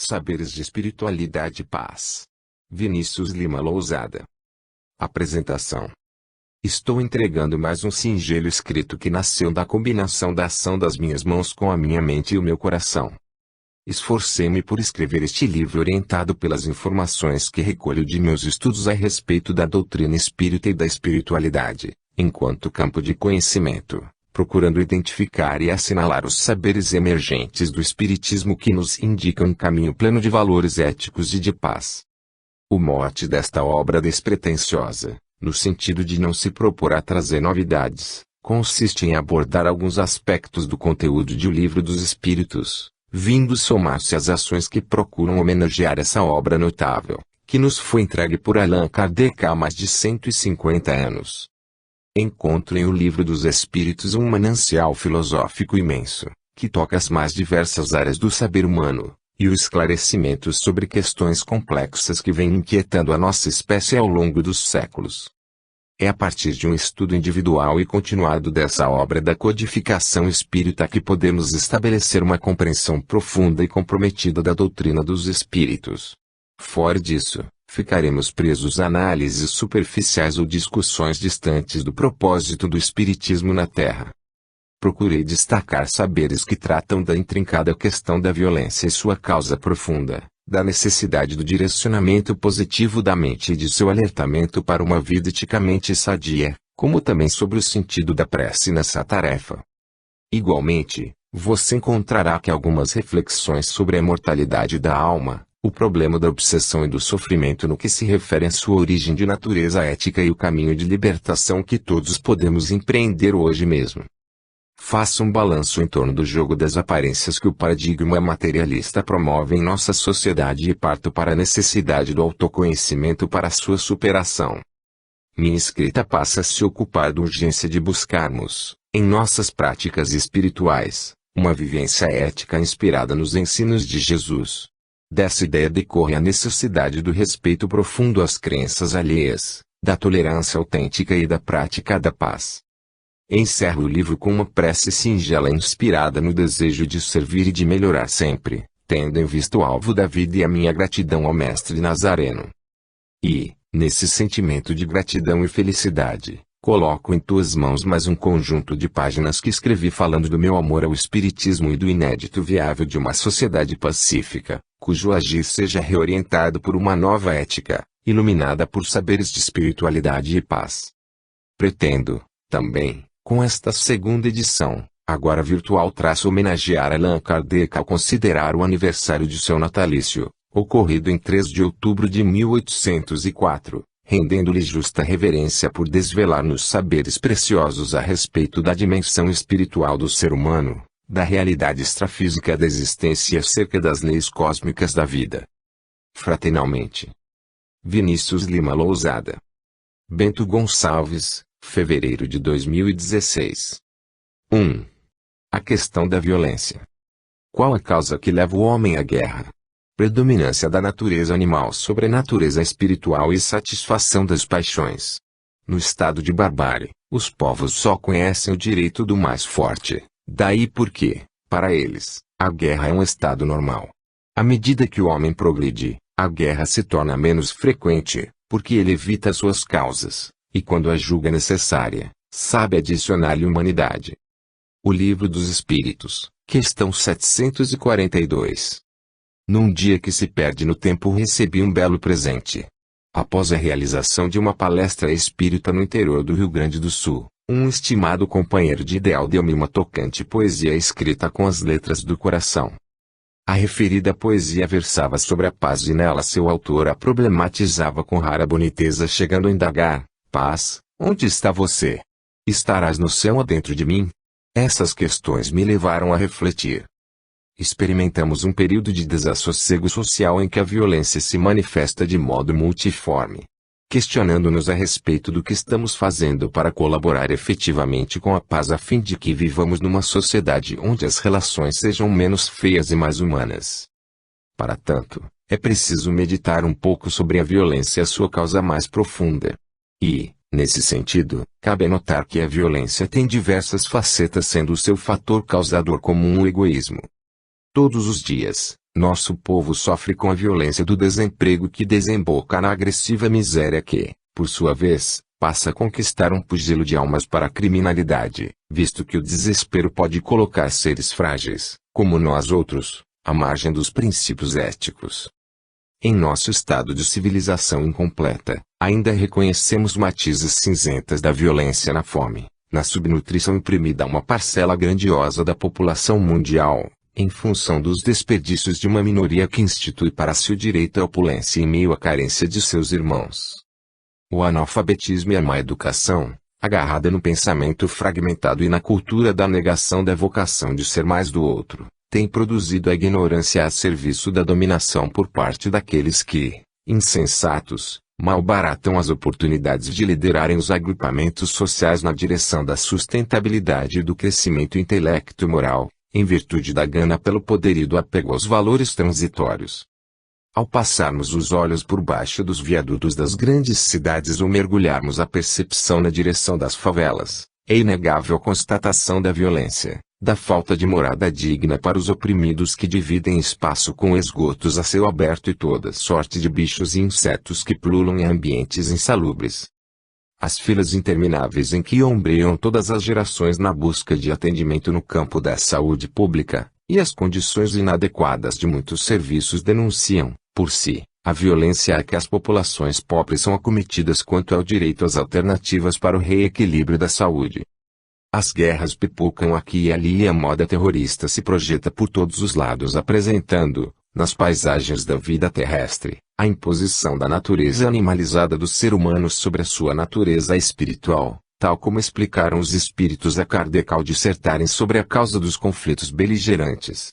Saberes de Espiritualidade e Paz. Vinícius Lima Lousada. Apresentação. Estou entregando mais um singelo escrito que nasceu da combinação da ação das minhas mãos com a minha mente e o meu coração. Esforcei-me por escrever este livro orientado pelas informações que recolho de meus estudos a respeito da doutrina espírita e da espiritualidade, enquanto campo de conhecimento, procurando identificar e assinalar os saberes emergentes do espiritismo que nos indicam um caminho pleno de valores éticos e de paz. O mote desta obra despretensiosa, no sentido de não se propor a trazer novidades, consiste em abordar alguns aspectos do conteúdo de O Livro dos Espíritos, vindo somar-se às ações que procuram homenagear essa obra notável, que nos foi entregue por Allan Kardec há mais de 150 anos. Encontro em O Livro dos Espíritos um manancial filosófico imenso, que toca as mais diversas áreas do saber humano, e o esclarecimento sobre questões complexas que vêm inquietando a nossa espécie ao longo dos séculos. É a partir de um estudo individual e continuado dessa obra da codificação espírita que podemos estabelecer uma compreensão profunda e comprometida da doutrina dos espíritos. Fora disso, ficaremos presos a análises superficiais ou discussões distantes do propósito do espiritismo na Terra. Procurei destacar saberes que tratam da intrincada questão da violência e sua causa profunda, da necessidade do direcionamento positivo da mente e de seu alertamento para uma vida eticamente sadia, como também sobre o sentido da prece nessa tarefa. Igualmente, você encontrará que algumas reflexões sobre a imortalidade da alma, o problema da obsessão e do sofrimento no que se refere à sua origem de natureza ética e o caminho de libertação que todos podemos empreender hoje mesmo. Faça um balanço em torno do jogo das aparências que o paradigma materialista promove em nossa sociedade e parto para a necessidade do autoconhecimento para sua superação. Minha escrita passa a se ocupar da urgência de buscarmos, em nossas práticas espirituais, uma vivência ética inspirada nos ensinos de Jesus. Dessa ideia decorre a necessidade do respeito profundo às crenças alheias, da tolerância autêntica e da prática da paz. Encerro o livro com uma prece singela inspirada no desejo de servir e de melhorar sempre, tendo em vista o alvo da vida e a minha gratidão ao Mestre Nazareno. E, nesse sentimento de gratidão e felicidade, coloco em tuas mãos mais um conjunto de páginas que escrevi falando do meu amor ao Espiritismo e do inédito viável de uma sociedade pacífica, cujo agir seja reorientado por uma nova ética, iluminada por saberes de espiritualidade e paz. Pretendo, também, com esta segunda edição, agora virtual, homenagear Allan Kardec ao considerar o aniversário de seu natalício, ocorrido em 3 de outubro de 1804, rendendo-lhe justa reverência por desvelar-nos saberes preciosos a respeito da dimensão espiritual do ser humano, da realidade extrafísica da existência e acerca das leis cósmicas da vida. Fraternalmente. Vinícius Lima Lousada. Bento Gonçalves, fevereiro de 2016. 1. A questão da violência. Qual a causa que leva o homem à guerra? Predominância da natureza animal sobre a natureza espiritual e satisfação das paixões. No estado de barbárie, os povos só conhecem o direito do mais forte, daí porque, para eles, a guerra é um estado normal. À medida que o homem progride, a guerra se torna menos frequente, porque ele evita suas causas, e quando a julga necessária, sabe adicionar-lhe humanidade. O Livro dos Espíritos, questão 742. Num dia que se perde no tempo recebi um belo presente. Após a realização de uma palestra espírita no interior do Rio Grande do Sul, um estimado companheiro de ideal deu-me uma tocante poesia escrita com as letras do coração. A referida poesia versava sobre a paz e nela seu autor a problematizava com rara boniteza, chegando a indagar: paz, onde está você? Estarás no céu ou dentro de mim? Essas questões me levaram a refletir. Experimentamos um período de desassossego social em que a violência se manifesta de modo multiforme. Questionando-nos a respeito do que estamos fazendo para colaborar efetivamente com a paz a fim de que vivamos numa sociedade onde as relações sejam menos feias e mais humanas. Para tanto, é preciso meditar um pouco sobre a violência e a sua causa mais profunda. E, nesse sentido, cabe notar que a violência tem diversas facetas, sendo o seu fator causador comum o egoísmo. Todos os dias, Nosso povo sofre com a violência do desemprego que desemboca na agressiva miséria que, por sua vez, passa a conquistar um pugilo de almas para a criminalidade, visto que o desespero pode colocar seres frágeis, como nós outros, à margem dos princípios éticos. Em nosso estado de civilização incompleta, ainda reconhecemos matizes cinzentas da violência na fome, na subnutrição imprimida a uma parcela grandiosa da população mundial, em função dos desperdícios de uma minoria que institui para si o direito à opulência em meio à carência de seus irmãos. O analfabetismo e a má educação, agarrada no pensamento fragmentado e na cultura da negação da vocação de ser mais do outro, tem produzido a ignorância a serviço da dominação por parte daqueles que, insensatos, malbaratam as oportunidades de liderarem os agrupamentos sociais na direção da sustentabilidade e do crescimento intelecto-moral, em virtude da gana pelo poder e do apego aos valores transitórios. Ao passarmos os olhos por baixo dos viadutos das grandes cidades ou mergulharmos a percepção na direção das favelas, é inegável a constatação da violência, da falta de morada digna para os oprimidos que dividem espaço com esgotos a céu aberto e toda sorte de bichos e insetos que pululam em ambientes insalubres. As filas intermináveis em que ombreiam todas as gerações na busca de atendimento no campo da saúde pública, e as condições inadequadas de muitos serviços denunciam, por si, a violência a que as populações pobres são acometidas quanto ao direito às alternativas para o reequilíbrio da saúde. As guerras pipocam aqui e ali e a moda terrorista se projeta por todos os lados apresentando, nas paisagens da vida terrestre, a imposição da natureza animalizada do ser humano sobre a sua natureza espiritual, tal como explicaram os espíritos a Kardec ao dissertarem sobre a causa dos conflitos beligerantes.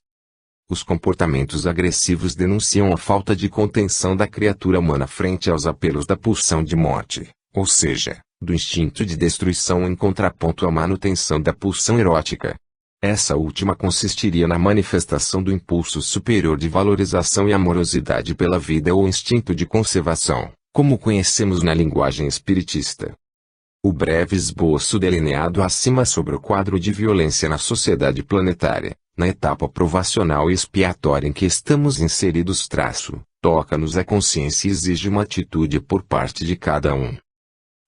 Os comportamentos agressivos denunciam a falta de contenção da criatura humana frente aos apelos da pulsão de morte, ou seja, do instinto de destruição em contraponto à manutenção da pulsão erótica. Essa última consistiria na manifestação do impulso superior de valorização e amorosidade pela vida ou instinto de conservação, como conhecemos na linguagem espiritista. O breve esboço delineado acima sobre o quadro de violência na sociedade planetária, na etapa provacional e expiatória em que estamos inseridos toca-nos a consciência e exige uma atitude por parte de cada um.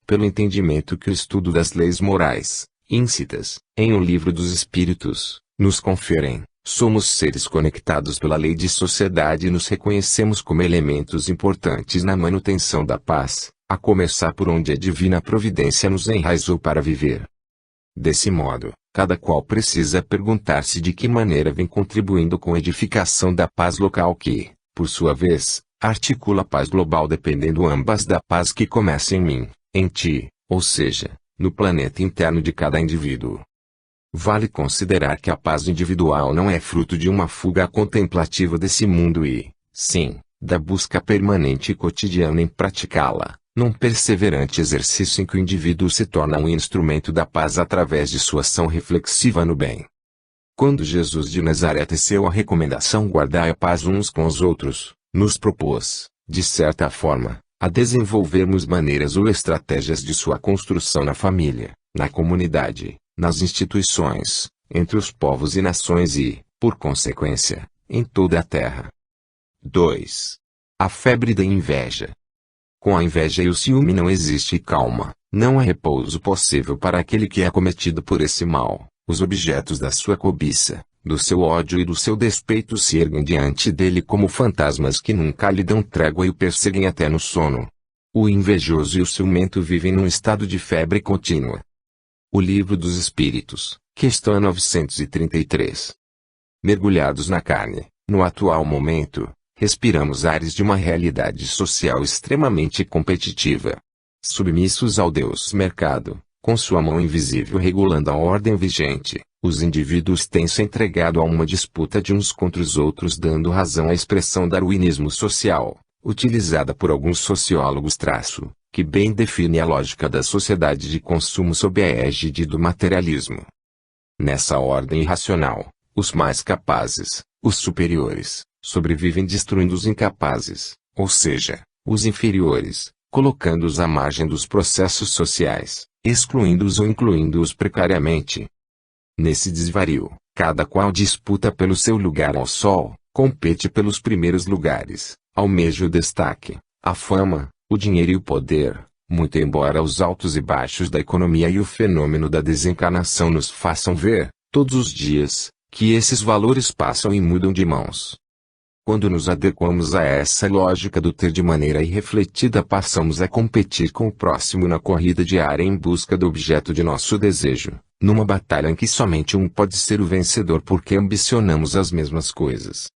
Pelo entendimento que o estudo das leis morais, íncitas, em O Livro dos Espíritos, nos conferem, somos seres conectados pela lei de sociedade e nos reconhecemos como elementos importantes na manutenção da paz, a começar por onde a divina providência nos enraizou para viver. Desse modo, cada qual precisa perguntar-se de que maneira vem contribuindo com a edificação da paz local que, por sua vez, articula a paz global dependendo ambas da paz que começa em mim, em ti, ou seja, no planeta interno de cada indivíduo. Vale considerar que a paz individual não é fruto de uma fuga contemplativa desse mundo e, sim, da busca permanente e cotidiana em praticá-la, num perseverante exercício em que o indivíduo se torna um instrumento da paz através de sua ação reflexiva no bem. Quando Jesus de Nazaré teceu a recomendação guardai a paz uns com os outros, nos propôs, de certa forma, a desenvolvermos maneiras ou estratégias de sua construção na família, na comunidade, nas instituições, entre os povos e nações e, por consequência, em toda a terra. 2. A febre da inveja. Com a inveja e o ciúme não existe calma, não há repouso possível para aquele que é acometido por esse mal. Os objetos da sua cobiça, do seu ódio e do seu despeito se erguem diante dele como fantasmas que nunca lhe dão trégua e o perseguem até no sono. O invejoso e o ciumento vivem num estado de febre contínua. O Livro dos Espíritos, questão 933. Mergulhados na carne, no atual momento, respiramos ares de uma realidade social extremamente competitiva. Submissos ao Deus Mercado, com sua mão invisível regulando a ordem vigente, os indivíduos têm se entregado a uma disputa de uns contra os outros, dando razão à expressão darwinismo social, utilizada por alguns sociólogos que bem define a lógica da sociedade de consumo sob a égide do materialismo. Nessa ordem irracional, os mais capazes, os superiores, sobrevivem destruindo os incapazes, ou seja, os inferiores, colocando-os à margem dos processos sociais, excluindo-os ou incluindo-os precariamente. Nesse desvario, cada qual disputa pelo seu lugar ao sol, compete pelos primeiros lugares, almeja o destaque, a fama, o dinheiro e o poder, muito embora os altos e baixos da economia e o fenômeno da desencarnação nos façam ver, todos os dias, que esses valores passam e mudam de mãos. Quando nos adequamos a essa lógica do ter de maneira irrefletida, passamos a competir com o próximo na corrida diária em busca do objeto de nosso desejo, numa batalha em que somente um pode ser o vencedor porque ambicionamos as mesmas coisas.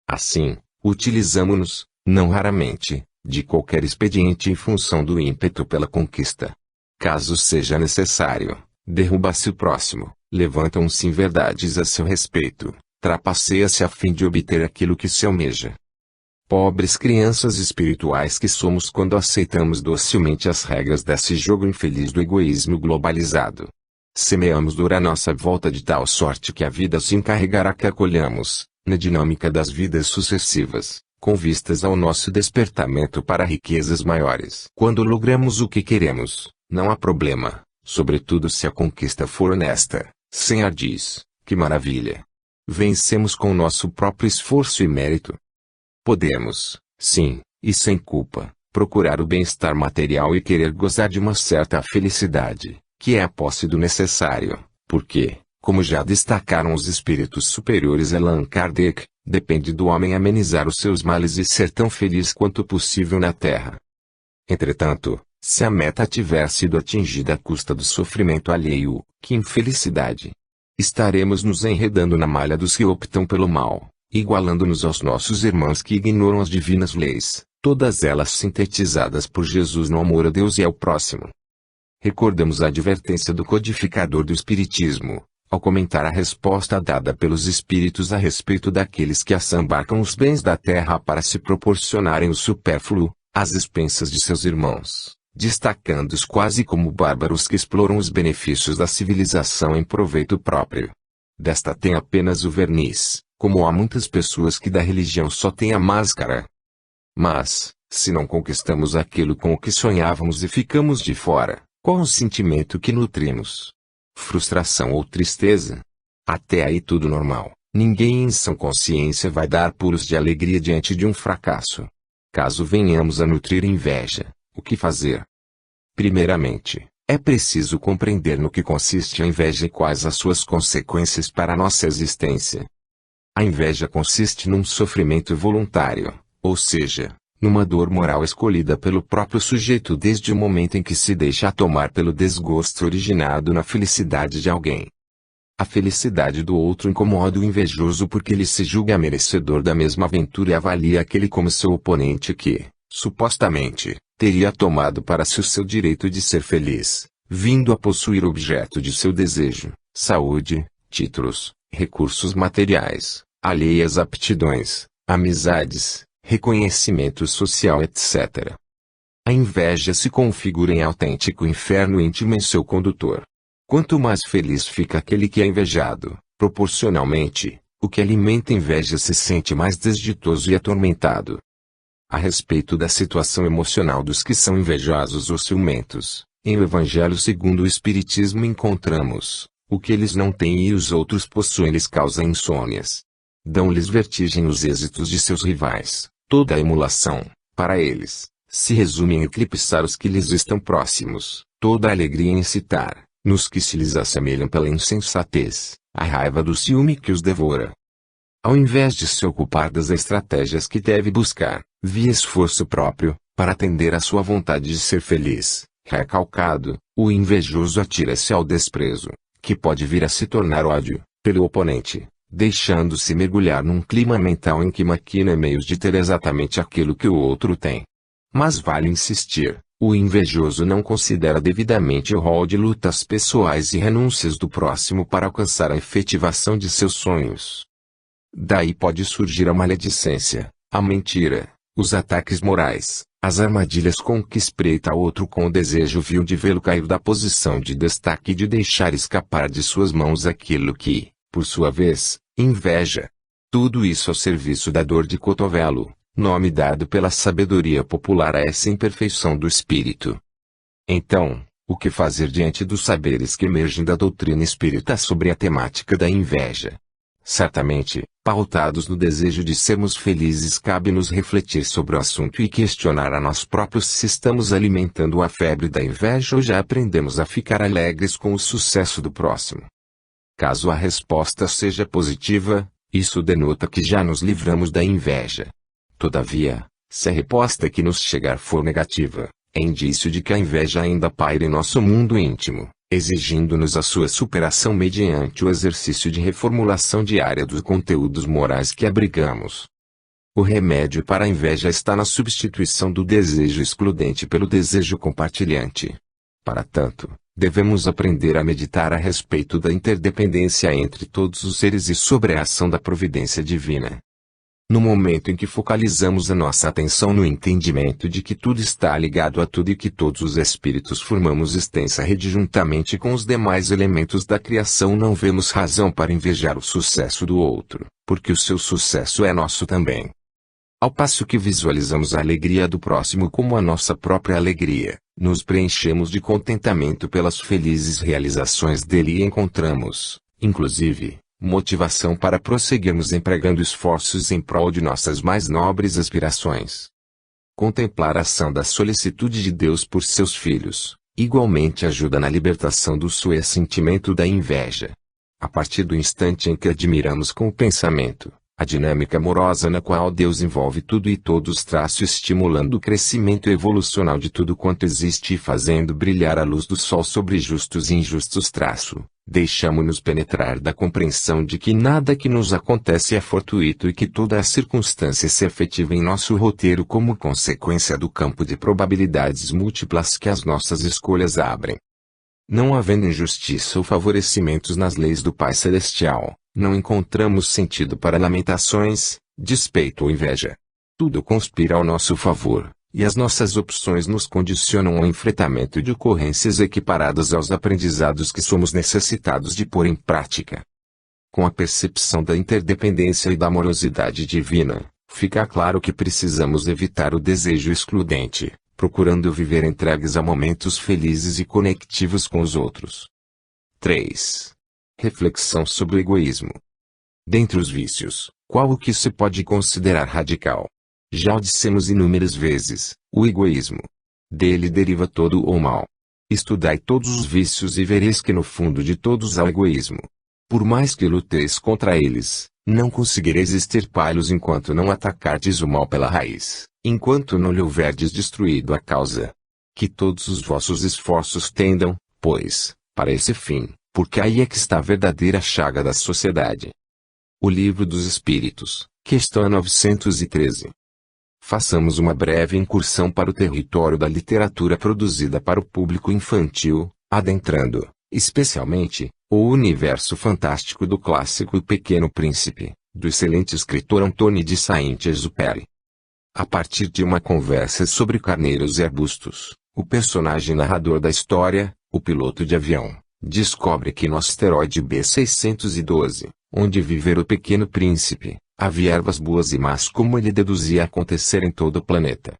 Assim, utilizamo-nos, não raramente, de qualquer expediente em função do ímpeto pela conquista. Caso seja necessário, derruba-se o próximo, levantam-se inverdades a seu respeito, trapaceia-se a fim de obter aquilo que se almeja. Pobres crianças espirituais que somos quando aceitamos docilmente as regras desse jogo infeliz do egoísmo globalizado. Semeamos dor à nossa volta de tal sorte que a vida se encarregará que acolhamos, na dinâmica das vidas sucessivas, com vistas ao nosso despertamento para riquezas maiores. Quando logramos o que queremos, não há problema, sobretudo se a conquista for honesta, sem ardis, que maravilha! Vencemos com nosso próprio esforço e mérito. Podemos, sim, e sem culpa, procurar o bem-estar material e querer gozar de uma certa felicidade, que é a posse do necessário, porque, como já destacaram os espíritos superiores Allan Kardec, depende do homem amenizar os seus males e ser tão feliz quanto possível na terra. Entretanto, se a meta tiver sido atingida à custa do sofrimento alheio, que infelicidade! Estaremos nos enredando na malha dos que optam pelo mal, igualando-nos aos nossos irmãos que ignoram as divinas leis, todas elas sintetizadas por Jesus no amor a Deus e ao próximo. Recordamos a advertência do codificador do Espiritismo, ao comentar a resposta dada pelos Espíritos a respeito daqueles que assambarcam os bens da terra para se proporcionarem o supérfluo, às expensas de seus irmãos, destacando-os quase como bárbaros que exploram os benefícios da civilização em proveito próprio. Desta tem apenas o verniz, como há muitas pessoas que da religião só têm a máscara. Mas, se não conquistamos aquilo com o que sonhávamos e ficamos de fora, qual o sentimento que nutrimos? Frustração ou tristeza? Até aí tudo normal, ninguém em sã consciência vai dar pulos de alegria diante de um fracasso. Caso venhamos a nutrir inveja, o que fazer? Primeiramente, é preciso compreender no que consiste a inveja e quais as suas consequências para a nossa existência. A inveja consiste num sofrimento voluntário, ou seja, numa dor moral escolhida pelo próprio sujeito desde o momento em que se deixa tomar pelo desgosto originado na felicidade de alguém. A felicidade do outro incomoda o invejoso porque ele se julga merecedor da mesma aventura e avalia aquele como seu oponente que, supostamente, teria tomado para si o seu direito de ser feliz, vindo a possuir objeto de seu desejo, saúde, títulos, recursos materiais, alheias aptidões, amizades, reconhecimento social, etc. A inveja se configura em autêntico inferno íntimo em seu condutor. Quanto mais feliz fica aquele que é invejado, proporcionalmente, o que alimenta a inveja se sente mais desditoso e atormentado. A respeito da situação emocional dos que são invejosos ou ciumentos, em o Evangelho segundo o Espiritismo encontramos, o que eles não têm e os outros possuem lhes causa insônias. Dão-lhes vertigem os êxitos de seus rivais, toda a emulação, para eles, se resume em eclipsar os que lhes estão próximos, toda a alegria em incitar, nos que se lhes assemelham pela insensatez, a raiva do ciúme que os devora. Ao invés de se ocupar das estratégias que deve buscar, via esforço próprio, para atender à sua vontade de ser feliz, recalcado, o invejoso atira-se ao desprezo, que pode vir a se tornar ódio, pelo oponente, deixando-se mergulhar num clima mental em que maquina meios de ter exatamente aquilo que o outro tem. Mas vale insistir, o invejoso não considera devidamente o rol de lutas pessoais e renúncias do próximo para alcançar a efetivação de seus sonhos. Daí pode surgir a maledicência, a mentira, os ataques morais, as armadilhas com que espreita outro com o desejo vil de vê-lo cair da posição de destaque e de deixar escapar de suas mãos aquilo que, por sua vez, inveja. Tudo isso ao serviço da dor de cotovelo, nome dado pela sabedoria popular a essa imperfeição do espírito. Então, o que fazer diante dos saberes que emergem da doutrina espírita sobre a temática da inveja? Certamente, Pautados no desejo de sermos felizes, cabe-nos refletir sobre o assunto e questionar a nós próprios se estamos alimentando a febre da inveja ou já aprendemos a ficar alegres com o sucesso do próximo. Caso a resposta seja positiva, isso denota que já nos livramos da inveja. Todavia, se a resposta que nos chegar for negativa, é indício de que a inveja ainda paira em nosso mundo íntimo, exigindo-nos a sua superação mediante o exercício de reformulação diária dos conteúdos morais que abrigamos. O remédio para a inveja está na substituição do desejo excludente pelo desejo compartilhante. Para tanto, devemos aprender a meditar a respeito da interdependência entre todos os seres e sobre a ação da providência divina. No momento em que focalizamos a nossa atenção no entendimento de que tudo está ligado a tudo e que todos os espíritos formamos extensa rede juntamente com os demais elementos da criação, não vemos razão para invejar o sucesso do outro, porque o seu sucesso é nosso também. Ao passo que visualizamos a alegria do próximo como a nossa própria alegria, nos preenchemos de contentamento pelas felizes realizações dele e encontramos, inclusive, motivação para prosseguirmos empregando esforços em prol de nossas mais nobres aspirações. Contemplar a ação da solicitude de Deus por seus filhos, igualmente ajuda na libertação do sentimento da inveja. A partir do instante em que admiramos com o pensamento a dinâmica amorosa na qual Deus envolve tudo e todos, estimulando o crescimento evolucional de tudo quanto existe e fazendo brilhar a luz do sol sobre justos e injustos, deixamo-nos penetrar da compreensão de que nada que nos acontece é fortuito e que toda a circunstância se efetiva em nosso roteiro como consequência do campo de probabilidades múltiplas que as nossas escolhas abrem. Não havendo injustiça ou favorecimentos nas leis do Pai Celestial, não encontramos sentido para lamentações, despeito ou inveja. Tudo conspira ao nosso favor, e as nossas opções nos condicionam ao enfrentamento de ocorrências equiparadas aos aprendizados que somos necessitados de pôr em prática. Com a percepção da interdependência e da amorosidade divina, fica claro que precisamos evitar o desejo excludente, procurando viver entregues a momentos felizes e conectivos com os outros. 3. Reflexão sobre o egoísmo. Dentre os vícios, qual o que se pode considerar radical? Já o dissemos inúmeras vezes, o egoísmo. Dele deriva todo o mal. Estudai todos os vícios e vereis que no fundo de todos há o egoísmo. Por mais que luteis contra eles, não conseguireis extirpá-los enquanto não atacardes o mal pela raiz, enquanto não lhe houverdes destruído a causa. Que todos os vossos esforços tendam, pois, para esse fim, porque aí é que está a verdadeira chaga da sociedade. O Livro dos Espíritos, questão 913. Façamos uma breve incursão para o território da literatura produzida para o público infantil, adentrando, especialmente, o universo fantástico do clássico O Pequeno Príncipe, do excelente escritor Antoine de Saint-Exupéry. A partir de uma conversa sobre carneiros e arbustos, o personagem narrador da história, o piloto de avião, descobre que no asteroide B612, onde viver o Pequeno Príncipe, havia ervas boas e más como ele deduzia acontecer em todo o planeta.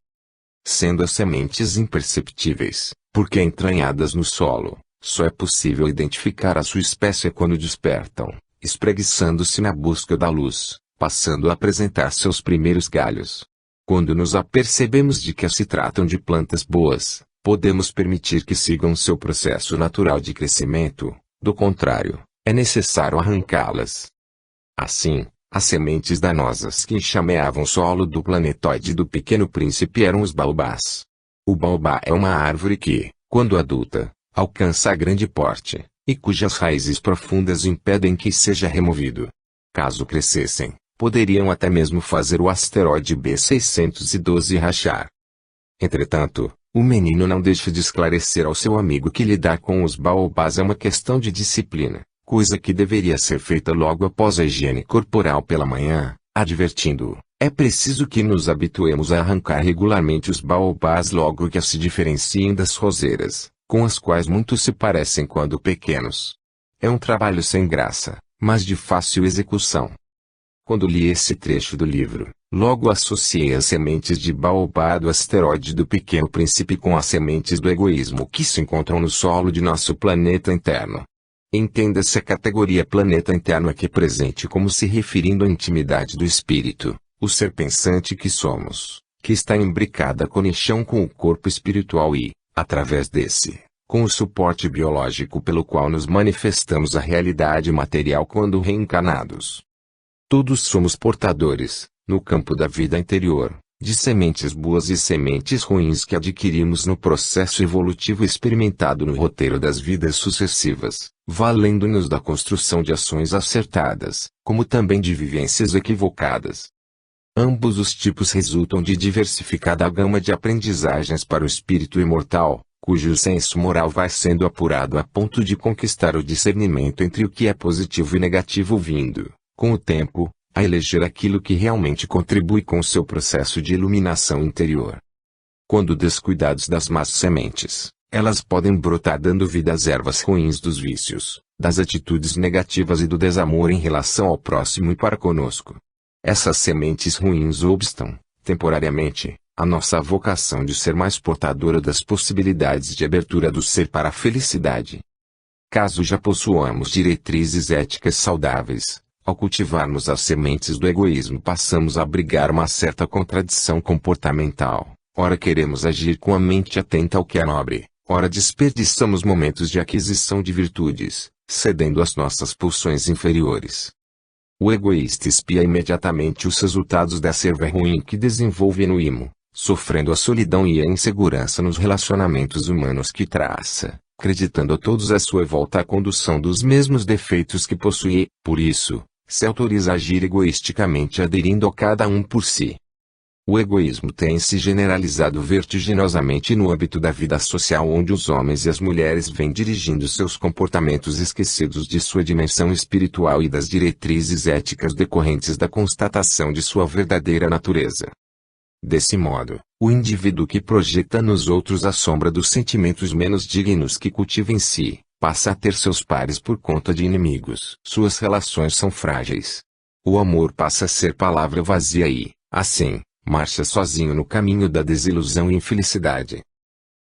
Sendo as sementes imperceptíveis, porque entranhadas no solo, só é possível identificar a sua espécie quando despertam, espreguiçando-se na busca da luz, passando a apresentar seus primeiros galhos. Quando nos apercebemos de que se tratam de plantas boas, podemos permitir que sigam seu processo natural de crescimento, do contrário, é necessário arrancá-las. Assim, as sementes danosas que enxameavam o solo do planetóide do Pequeno Príncipe eram os baobás. O baobá é uma árvore que, quando adulta, alcança grande porte, e cujas raízes profundas impedem que seja removido. Caso crescessem, poderiam até mesmo fazer o asteroide B612 rachar. Entretanto, o menino não deixa de esclarecer ao seu amigo que lidar com os baobás é uma questão de disciplina, coisa que deveria ser feita logo após a higiene corporal pela manhã, advertindo-o: é preciso que nos habituemos a arrancar regularmente os baobás logo que se diferenciem das roseiras, com as quais muitos se parecem quando pequenos. É um trabalho sem graça, mas de fácil execução. Quando li esse trecho do livro, logo associei as sementes de baobá do asteroide do Pequeno Príncipe com as sementes do egoísmo que se encontram no solo de nosso planeta interno. Entenda-se a categoria planeta interno aqui presente como se referindo à intimidade do espírito, o ser pensante que somos, que está imbricada a conexão com o corpo espiritual e, através desse, com o suporte biológico pelo qual nos manifestamos a realidade material quando reencarnados. Todos somos portadores, no campo da vida interior, de sementes boas e sementes ruins que adquirimos no processo evolutivo experimentado no roteiro das vidas sucessivas, valendo-nos da construção de ações acertadas, como também de vivências equivocadas. Ambos os tipos resultam de diversificada gama de aprendizagens para o espírito imortal, cujo senso moral vai sendo apurado a ponto de conquistar o discernimento entre o que é positivo e negativo vindo, com o tempo, a eleger aquilo que realmente contribui com o seu processo de iluminação interior. Quando descuidados das más sementes, elas podem brotar dando vida às ervas ruins dos vícios, das atitudes negativas e do desamor em relação ao próximo e para conosco. Essas sementes ruins obstam, temporariamente, a nossa vocação de ser mais portadora das possibilidades de abertura do ser para a felicidade. Caso já possuamos diretrizes éticas saudáveis, ao cultivarmos as sementes do egoísmo passamos a abrigar uma certa contradição comportamental. Ora queremos agir com a mente atenta ao que é nobre, ora desperdiçamos momentos de aquisição de virtudes, cedendo às nossas pulsões inferiores. O egoísta espia imediatamente os resultados dessa erva ruim que desenvolve no imo, sofrendo a solidão e a insegurança nos relacionamentos humanos que traça, acreditando a todos à sua volta a condução dos mesmos defeitos que possui, por isso, se autoriza a agir egoisticamente aderindo a cada um por si. O egoísmo tem se generalizado vertiginosamente no âmbito da vida social onde os homens e as mulheres vêm dirigindo seus comportamentos esquecidos de sua dimensão espiritual e das diretrizes éticas decorrentes da constatação de sua verdadeira natureza. Desse modo, o indivíduo que projeta nos outros a sombra dos sentimentos menos dignos que cultiva em si, passa a ter seus pares por conta de inimigos. Suas relações são frágeis. O amor passa a ser palavra vazia e, assim, marcha sozinho no caminho da desilusão e infelicidade.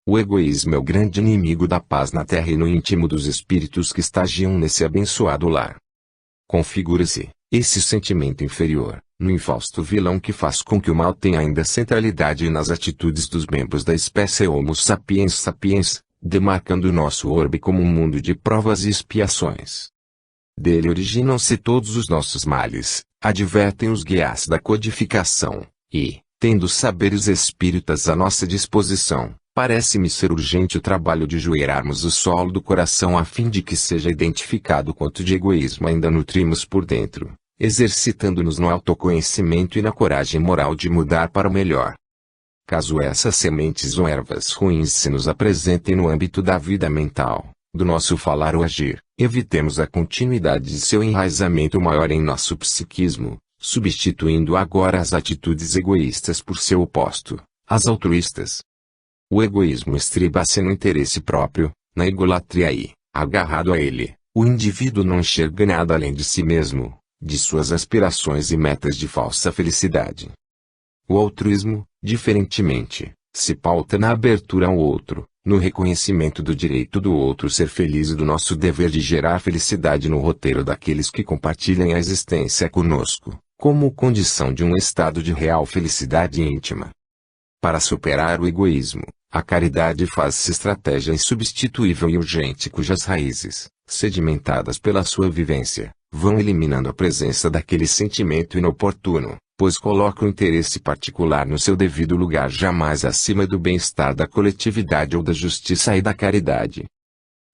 O egoísmo é o grande inimigo da paz na terra e no íntimo dos espíritos que estagiam nesse abençoado lar. Configura-se, esse sentimento inferior, no infausto vilão que faz com que o mal tenha ainda centralidade nas atitudes dos membros da espécie Homo sapiens sapiens, demarcando o nosso orbe como um mundo de provas e expiações. Dele originam-se todos os nossos males, advertem os guias da codificação, e, tendo saberes espíritas à nossa disposição, parece-me ser urgente o trabalho de joelharmos o solo do coração a fim de que seja identificado quanto de egoísmo ainda nutrimos por dentro, exercitando-nos no autoconhecimento e na coragem moral de mudar para o melhor. Caso essas sementes ou ervas ruins se nos apresentem no âmbito da vida mental, do nosso falar ou agir, evitemos a continuidade de seu enraizamento maior em nosso psiquismo, substituindo agora as atitudes egoístas por seu oposto, as altruístas. O egoísmo estriba-se no interesse próprio, na egolatria e, agarrado a ele, o indivíduo não enxerga nada além de si mesmo, de suas aspirações e metas de falsa felicidade. O altruísmo, diferentemente, se pauta na abertura ao outro, no reconhecimento do direito do outro ser feliz e do nosso dever de gerar felicidade no roteiro daqueles que compartilham a existência conosco, como condição de um estado de real felicidade íntima. Para superar o egoísmo, a caridade faz-se estratégia insubstituível e urgente cujas raízes, sedimentadas pela sua vivência, vão eliminando a presença daquele sentimento inoportuno, pois coloca o interesse particular no seu devido lugar jamais acima do bem-estar da coletividade ou da justiça e da caridade.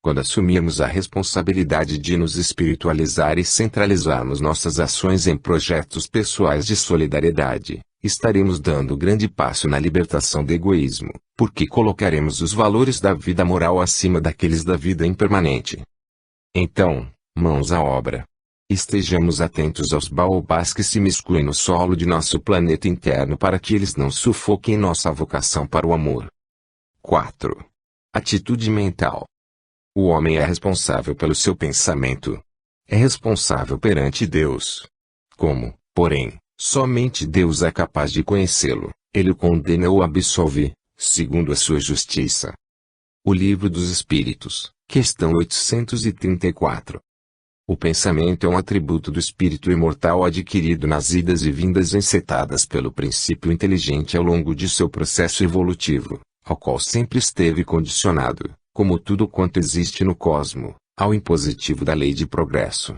Quando assumirmos a responsabilidade de nos espiritualizar e centralizarmos nossas ações em projetos pessoais de solidariedade, estaremos dando grande passo na libertação do egoísmo, porque colocaremos os valores da vida moral acima daqueles da vida impermanente. Então, mãos à obra. Estejamos atentos aos baobás que se miscuem no solo de nosso planeta interno para que eles não sufoquem nossa vocação para o amor. 4. Atitude mental. O homem é responsável pelo seu pensamento. É responsável perante Deus. Como, porém, somente Deus é capaz de conhecê-lo, ele o condena ou absolve, segundo a sua justiça. O Livro dos Espíritos, Questão 834. O pensamento é um atributo do espírito imortal adquirido nas idas e vindas encetadas pelo princípio inteligente ao longo de seu processo evolutivo, ao qual sempre esteve condicionado, como tudo quanto existe no cosmo, ao impositivo da lei de progresso.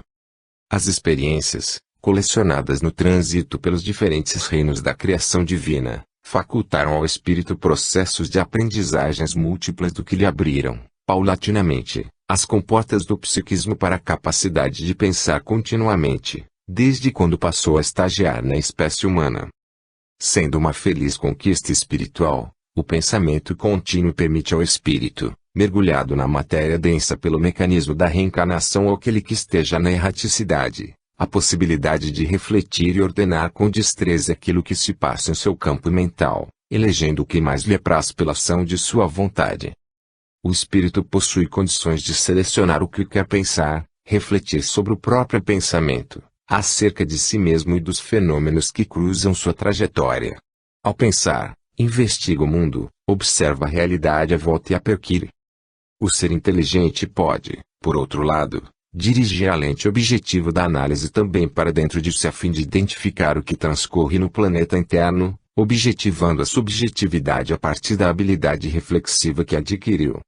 As experiências, colecionadas no trânsito pelos diferentes reinos da criação divina, facultaram ao espírito processos de aprendizagens múltiplas do que lhe abriram, paulatinamente, as comportas do psiquismo para a capacidade de pensar continuamente, desde quando passou a estagiar na espécie humana. Sendo uma feliz conquista espiritual, o pensamento contínuo permite ao espírito, mergulhado na matéria densa pelo mecanismo da reencarnação ou aquele que esteja na erraticidade, a possibilidade de refletir e ordenar com destreza aquilo que se passa em seu campo mental, elegendo o que mais lhe apraz pela ação de sua vontade. O espírito possui condições de selecionar o que quer pensar, refletir sobre o próprio pensamento, acerca de si mesmo e dos fenômenos que cruzam sua trajetória. Ao pensar, investiga o mundo, observa a realidade à volta e a perquire. O ser inteligente pode, por outro lado, dirigir a lente objetiva da análise também para dentro de si a fim de identificar o que transcorre no planeta interno, objetivando a subjetividade a partir da habilidade reflexiva que adquiriu.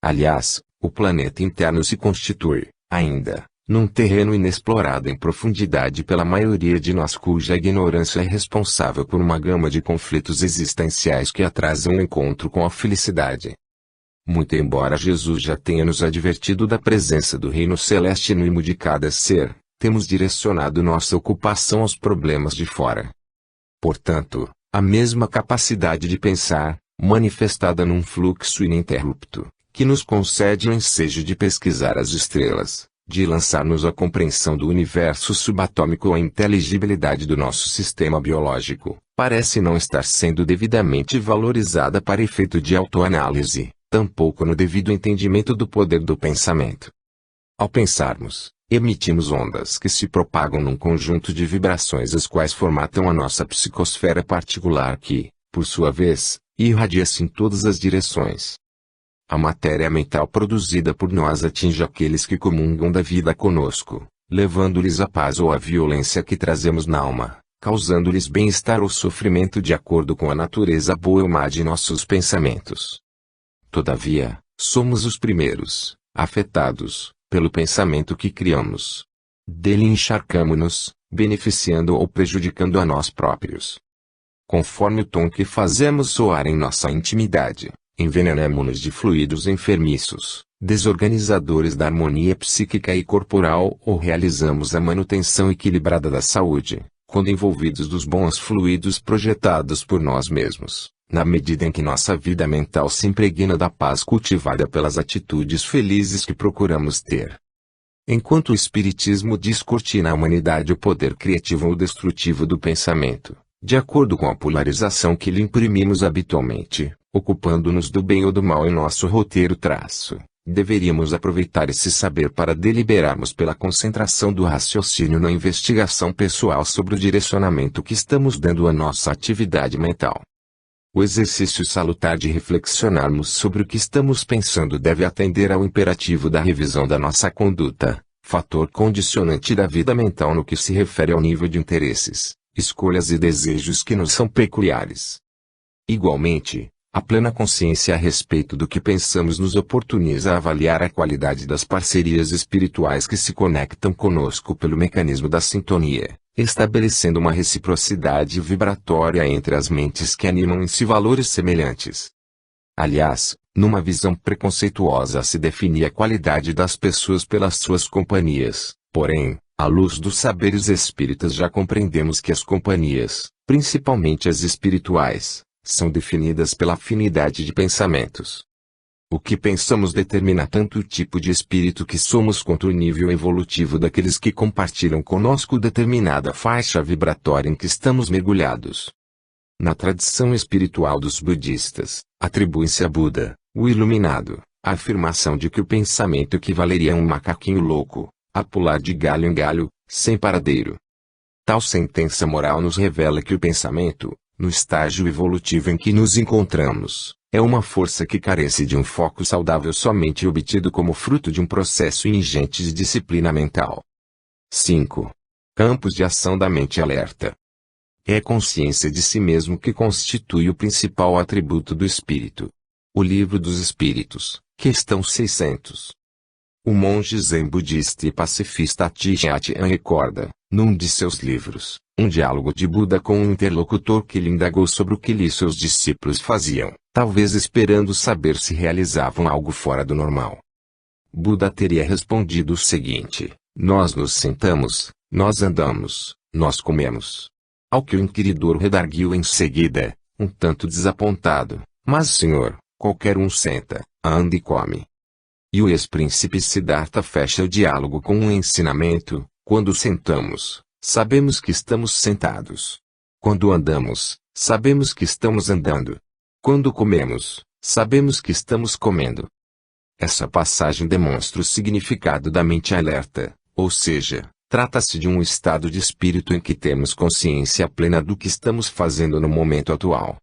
Aliás, o planeta interno se constitui, ainda, num terreno inexplorado em profundidade pela maioria de nós cuja ignorância é responsável por uma gama de conflitos existenciais que atrasam o encontro com a felicidade. Muito embora Jesus já tenha nos advertido da presença do reino celeste no imo de cada ser, temos direcionado nossa ocupação aos problemas de fora. Portanto, a mesma capacidade de pensar, manifestada num fluxo ininterrupto, que nos concede o ensejo de pesquisar as estrelas, de lançar-nos à compreensão do universo subatômico ou à inteligibilidade do nosso sistema biológico, parece não estar sendo devidamente valorizada para efeito de autoanálise, tampouco no devido entendimento do poder do pensamento. Ao pensarmos, emitimos ondas que se propagam num conjunto de vibrações as quais formatam a nossa psicosfera particular que, por sua vez, irradia-se em todas as direções. A matéria mental produzida por nós atinge aqueles que comungam da vida conosco, levando-lhes a paz ou a violência que trazemos na alma, causando-lhes bem-estar ou sofrimento de acordo com a natureza boa ou má de nossos pensamentos. Todavia, somos os primeiros, afetados, pelo pensamento que criamos. Dele encharcamo-nos, beneficiando ou prejudicando a nós próprios. Conforme o tom que fazemos soar em nossa intimidade, envenenamo-nos de fluidos enfermiços, desorganizadores da harmonia psíquica e corporal ou realizamos a manutenção equilibrada da saúde, quando envolvidos dos bons fluidos projetados por nós mesmos, na medida em que nossa vida mental se impregna da paz cultivada pelas atitudes felizes que procuramos ter. Enquanto o Espiritismo descortina à humanidade o poder criativo ou destrutivo do pensamento, de acordo com a polarização que lhe imprimimos habitualmente, ocupando-nos do bem ou do mal em nosso roteiro-traço, deveríamos aproveitar esse saber para deliberarmos pela concentração do raciocínio na investigação pessoal sobre o direcionamento que estamos dando à nossa atividade mental. O exercício salutar de reflexionarmos sobre o que estamos pensando deve atender ao imperativo da revisão da nossa conduta, fator condicionante da vida mental no que se refere ao nível de interesses, escolhas e desejos que nos são peculiares. Igualmente, a plena consciência a respeito do que pensamos nos oportuniza a avaliar a qualidade das parcerias espirituais que se conectam conosco pelo mecanismo da sintonia, estabelecendo uma reciprocidade vibratória entre as mentes que animam em si valores semelhantes. Aliás, numa visão preconceituosa se define a qualidade das pessoas pelas suas companhias, porém, à luz dos saberes espíritas já compreendemos que as companhias, principalmente as espirituais, são definidas pela afinidade de pensamentos. O que pensamos determina tanto o tipo de espírito que somos quanto o nível evolutivo daqueles que compartilham conosco determinada faixa vibratória em que estamos mergulhados. Na tradição espiritual dos budistas, atribui-se a Buda, o iluminado, a afirmação de que o pensamento equivaleria a um macaquinho louco, a pular de galho em galho, sem paradeiro. Tal sentença moral nos revela que o pensamento, no estágio evolutivo em que nos encontramos, É uma força que carece de um foco saudável somente obtido como fruto de um processo ingente de disciplina mental. 5. Campos de ação da mente alerta. É a consciência de si mesmo que constitui o principal atributo do espírito. O Livro dos Espíritos, questão 600. O monge zen budista e pacifista Atiyan recorda, num de seus livros, um diálogo de Buda com um interlocutor que lhe indagou sobre o que lhe seus discípulos faziam, talvez esperando saber se realizavam algo fora do normal. Buda teria respondido o seguinte: nós nos sentamos, nós andamos, nós comemos. Ao que o inquiridor redarguiu em seguida, um tanto desapontado: mas senhor, qualquer um senta, anda e come. E o ex-príncipe Siddhartha fecha o diálogo com um ensinamento: quando sentamos, sabemos que estamos sentados. Quando andamos, sabemos que estamos andando. Quando comemos, sabemos que estamos comendo. Essa passagem demonstra o significado da mente alerta, ou seja, trata-se de um estado de espírito em que temos consciência plena do que estamos fazendo no momento atual.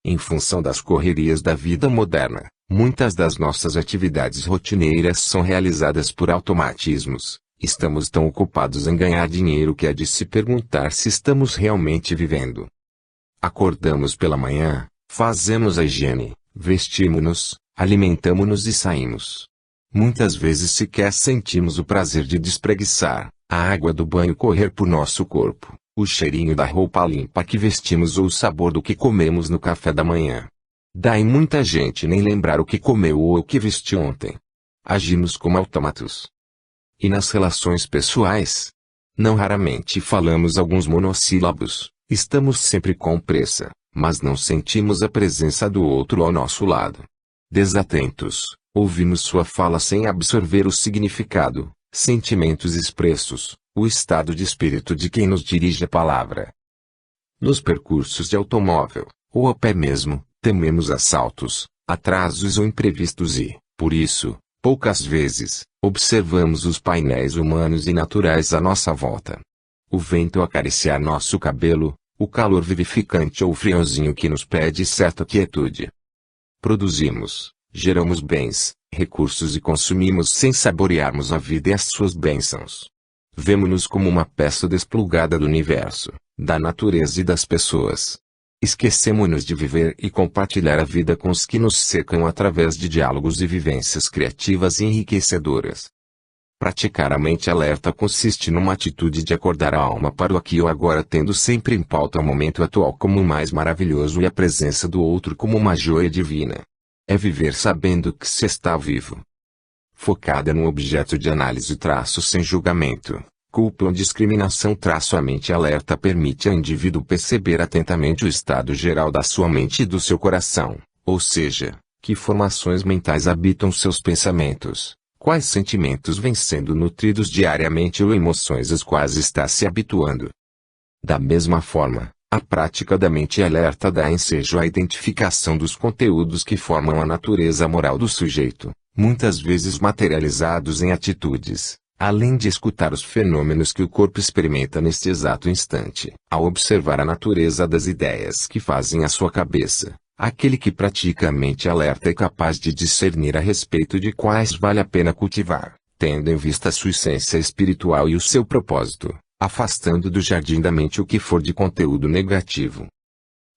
Em função das correrias da vida moderna, muitas das nossas atividades rotineiras são realizadas por automatismos. Estamos tão ocupados em ganhar dinheiro que é de se perguntar se estamos realmente vivendo. Acordamos pela manhã, fazemos a higiene, vestimos-nos, alimentamo-nos e saímos. Muitas vezes sequer sentimos o prazer de despreguiçar, a água do banho correr por nosso corpo, o cheirinho da roupa limpa que vestimos ou o sabor do que comemos no café da manhã. Daí muita gente nem lembrar o que comeu ou o que vestiu ontem. Agimos como autômatos. E nas relações pessoais? Não raramente falamos alguns monossílabos, estamos sempre com pressa, mas não sentimos a presença do outro ao nosso lado. Desatentos, ouvimos sua fala sem absorver o significado, sentimentos expressos, o estado de espírito de quem nos dirige a palavra. Nos percursos de automóvel, ou a pé mesmo, tememos assaltos, atrasos ou imprevistos e, por isso, poucas vezes, observamos os painéis humanos e naturais à nossa volta. O vento acariciar nosso cabelo, o calor vivificante ou o friozinho que nos pede certa quietude. Produzimos, geramos bens, recursos e consumimos sem saborearmos a vida e as suas bênçãos. Vemo-nos como uma peça desplugada do universo, da natureza e das pessoas. Esquecemo-nos de viver e compartilhar a vida com os que nos cercam através de diálogos e vivências criativas e enriquecedoras. Praticar a mente alerta consiste numa atitude de acordar a alma para o aqui e o agora, tendo sempre em pauta o momento atual como o mais maravilhoso e a presença do outro como uma joia divina. É viver sabendo que se está vivo. Focada no objeto de análise sem julgamento, culpa ou discriminação a mente alerta permite ao indivíduo perceber atentamente o estado geral da sua mente e do seu coração, ou seja, que formações mentais habitam seus pensamentos, quais sentimentos vêm sendo nutridos diariamente ou emoções às quais está se habituando. Da mesma forma, a prática da mente alerta dá ensejo à identificação dos conteúdos que formam a natureza moral do sujeito, muitas vezes materializados em atitudes, além de escutar os fenômenos que o corpo experimenta neste exato instante. Ao observar a natureza das ideias que fazem a sua cabeça, aquele que pratica a mente alerta é capaz de discernir a respeito de quais vale a pena cultivar, tendo em vista a sua essência espiritual e o seu propósito, afastando do jardim da mente o que for de conteúdo negativo.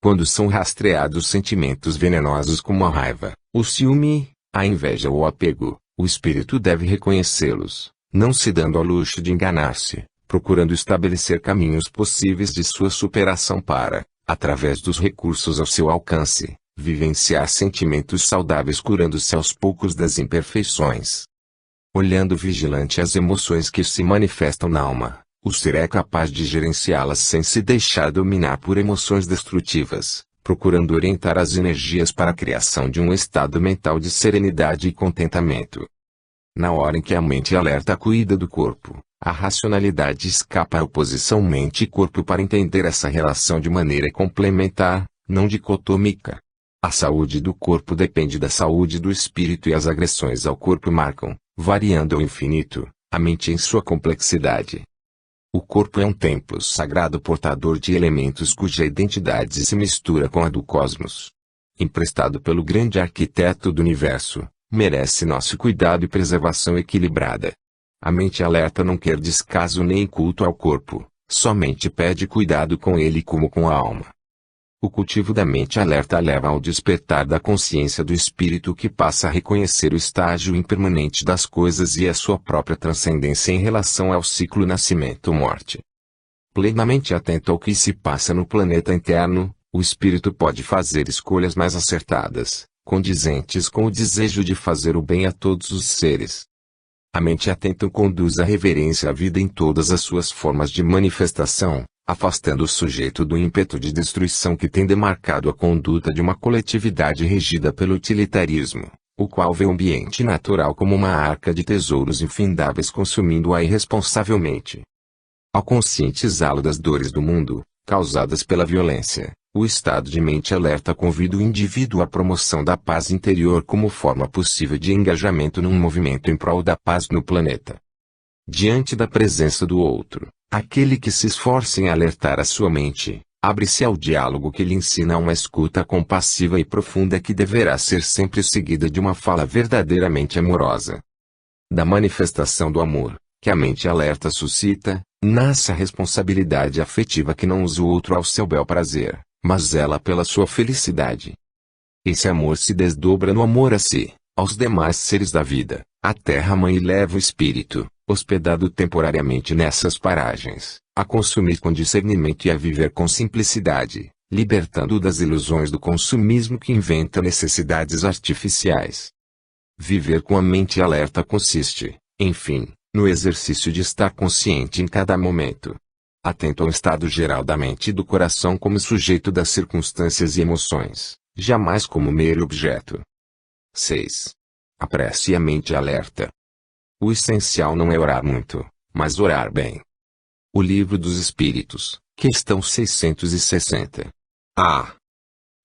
Quando são rastreados sentimentos venenosos como a raiva, o ciúme, a inveja ou o apego, o espírito deve reconhecê-los, não se dando ao luxo de enganar-se, procurando estabelecer caminhos possíveis de sua superação para, através dos recursos ao seu alcance, vivenciar sentimentos saudáveis, curando-se aos poucos das imperfeições. Olhando vigilante as emoções que se manifestam na alma, o ser é capaz de gerenciá-las sem se deixar dominar por emoções destrutivas, procurando orientar as energias para a criação de um estado mental de serenidade e contentamento. Na hora em que a mente alerta cuida do corpo, a racionalidade escapa à oposição mente e corpo para entender essa relação de maneira complementar, não dicotômica. A saúde do corpo depende da saúde do espírito e as agressões ao corpo marcam, variando ao infinito, a mente em sua complexidade. O corpo é um templo sagrado portador de elementos cuja identidade se mistura com a do cosmos. emprestado pelo grande arquiteto do universo, merece nosso cuidado e preservação equilibrada. A mente alerta não quer descaso nem culto ao corpo, somente pede cuidado com ele como com a alma. O cultivo da mente alerta leva ao despertar da consciência do espírito que passa a reconhecer o estágio impermanente das coisas e a sua própria transcendência em relação ao ciclo nascimento-morte. Plenamente atento ao que se passa no planeta interno, o espírito pode fazer escolhas mais acertadas, condizentes com o desejo de fazer o bem a todos os seres. A mente atenta conduz a reverência à vida em todas as suas formas de manifestação, afastando o sujeito do ímpeto de destruição que tem demarcado a conduta de uma coletividade regida pelo utilitarismo, o qual vê o ambiente natural como uma arca de tesouros infindáveis consumindo-a irresponsavelmente. Ao conscientizá-lo das dores do mundo, causadas pela violência, o estado de mente alerta convida o indivíduo à promoção da paz interior como forma possível de engajamento num movimento em prol da paz no planeta. Diante da presença do outro, aquele que se esforça em alertar a sua mente, abre-se ao diálogo que lhe ensina uma escuta compassiva e profunda que deverá ser sempre seguida de uma fala verdadeiramente amorosa. Da manifestação do amor, que a mente alerta suscita, nasce a responsabilidade afetiva que não usa o outro ao seu bel prazer, mas zela pela sua felicidade. Esse amor se desdobra no amor a si, aos demais seres da vida, à terra-mãe e leva o espírito, hospedado temporariamente nessas paragens, a consumir com discernimento e a viver com simplicidade, libertando-o das ilusões do consumismo que inventa necessidades artificiais. Viver com a mente alerta consiste, enfim, no exercício de estar consciente em cada momento, atento ao estado geral da mente e do coração como sujeito das circunstâncias e emoções, jamais como mero objeto. 6. A prece e a mente alerta. O essencial não é orar muito, mas orar bem. O Livro dos Espíritos, questão 660. A.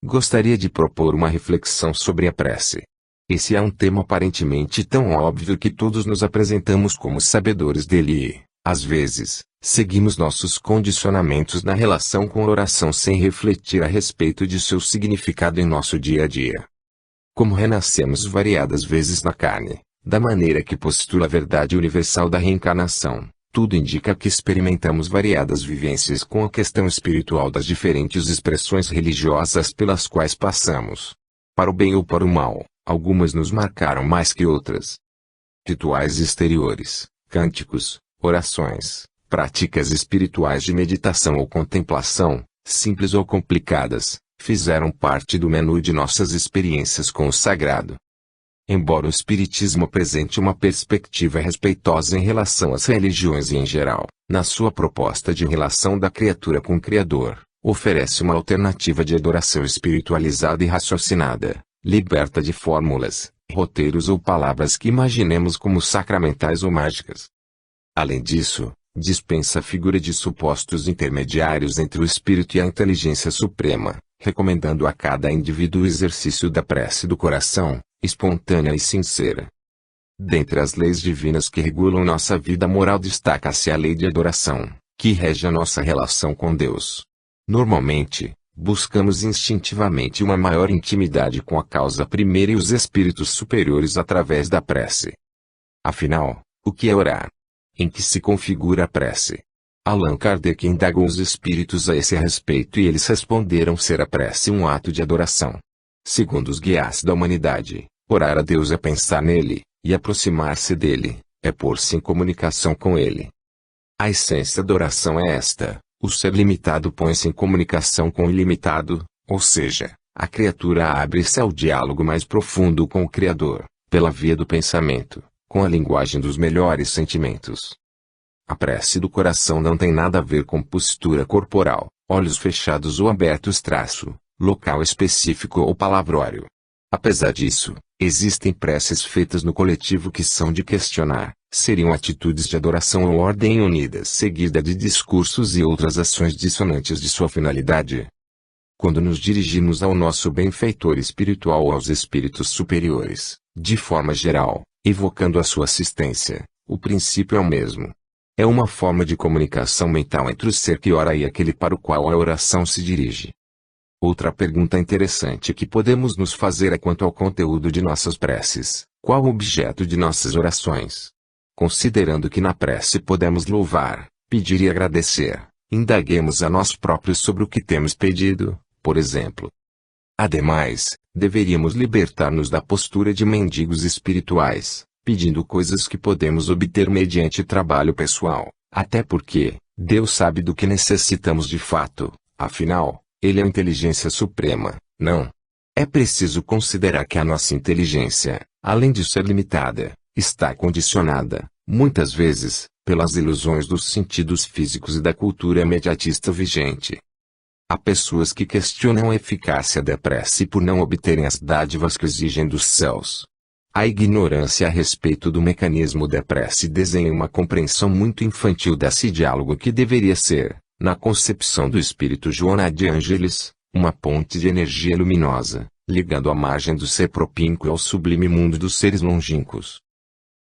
Gostaria de propor uma reflexão sobre a prece. Esse é um tema aparentemente tão óbvio que todos nos apresentamos como sabedores dele e, às vezes, seguimos nossos condicionamentos na relação com a oração sem refletir a respeito de seu significado em nosso dia a dia. Como renascemos variadas vezes na carne, da maneira que postula a verdade universal da reencarnação, tudo indica que experimentamos variadas vivências com a questão espiritual das diferentes expressões religiosas pelas quais passamos. Para o bem ou para o mal, algumas nos marcaram mais que outras. Rituais exteriores, cânticos, orações, práticas espirituais de meditação ou contemplação, simples ou complicadas, fizeram parte do menu de nossas experiências com o sagrado. Embora o Espiritismo apresente uma perspectiva respeitosa em relação às religiões e em geral, na sua proposta de relação da criatura com o Criador, oferece uma alternativa de adoração espiritualizada e raciocinada, liberta de fórmulas, roteiros ou palavras que imaginemos como sacramentais ou mágicas. Além disso, dispensa a figura de supostos intermediários entre o espírito e a inteligência suprema, recomendando a cada indivíduo o exercício da prece do coração, espontânea e sincera. Dentre as leis divinas que regulam nossa vida moral destaca-se a lei de adoração, que rege a nossa relação com Deus. Normalmente, buscamos instintivamente uma maior intimidade com a causa primeira e os espíritos superiores através da prece. Afinal, o que é orar? Em que se configura a prece? Allan Kardec indagou os espíritos a esse respeito e eles responderam ser a prece um ato de adoração. Segundo os guias da humanidade, orar a Deus é pensar nele, e aproximar-se dele, é pôr-se em comunicação com ele. A essência da oração é esta: o ser limitado põe-se em comunicação com o ilimitado, ou seja, a criatura abre-se ao diálogo mais profundo com o Criador, pela via do pensamento, com a linguagem dos melhores sentimentos. A prece do coração não tem nada a ver com postura corporal, olhos fechados ou abertos local específico ou palavrório. Apesar disso, existem preces feitas no coletivo que são de questionar, seriam atitudes de adoração ou ordem unidas seguida de discursos e outras ações dissonantes de sua finalidade. Quando nos dirigimos ao nosso benfeitor espiritual ou aos espíritos superiores, de forma geral, evocando a sua assistência, o princípio é o mesmo. É uma forma de comunicação mental entre o ser que ora e aquele para o qual a oração se dirige. Outra pergunta interessante que podemos nos fazer é quanto ao conteúdo de nossas preces. Qual o objeto de nossas orações? Considerando que na prece podemos louvar, pedir e agradecer, indaguemos a nós próprios sobre o que temos pedido, por exemplo. Ademais, deveríamos libertar-nos da postura de mendigos espirituais, pedindo coisas que podemos obter mediante trabalho pessoal, até porque Deus sabe do que necessitamos de fato, afinal, Ele é a inteligência suprema, não? É preciso considerar que a nossa inteligência, além de ser limitada, está condicionada, muitas vezes, pelas ilusões dos sentidos físicos e da cultura imediatista vigente. Há pessoas que questionam a eficácia da prece por não obterem as dádivas que exigem dos céus. A ignorância a respeito do mecanismo da prece desenha uma compreensão muito infantil desse diálogo que deveria ser, na concepção do espírito Joana de Ângeles, uma ponte de energia luminosa, ligando a margem do ser propínquo ao sublime mundo dos seres longínquos.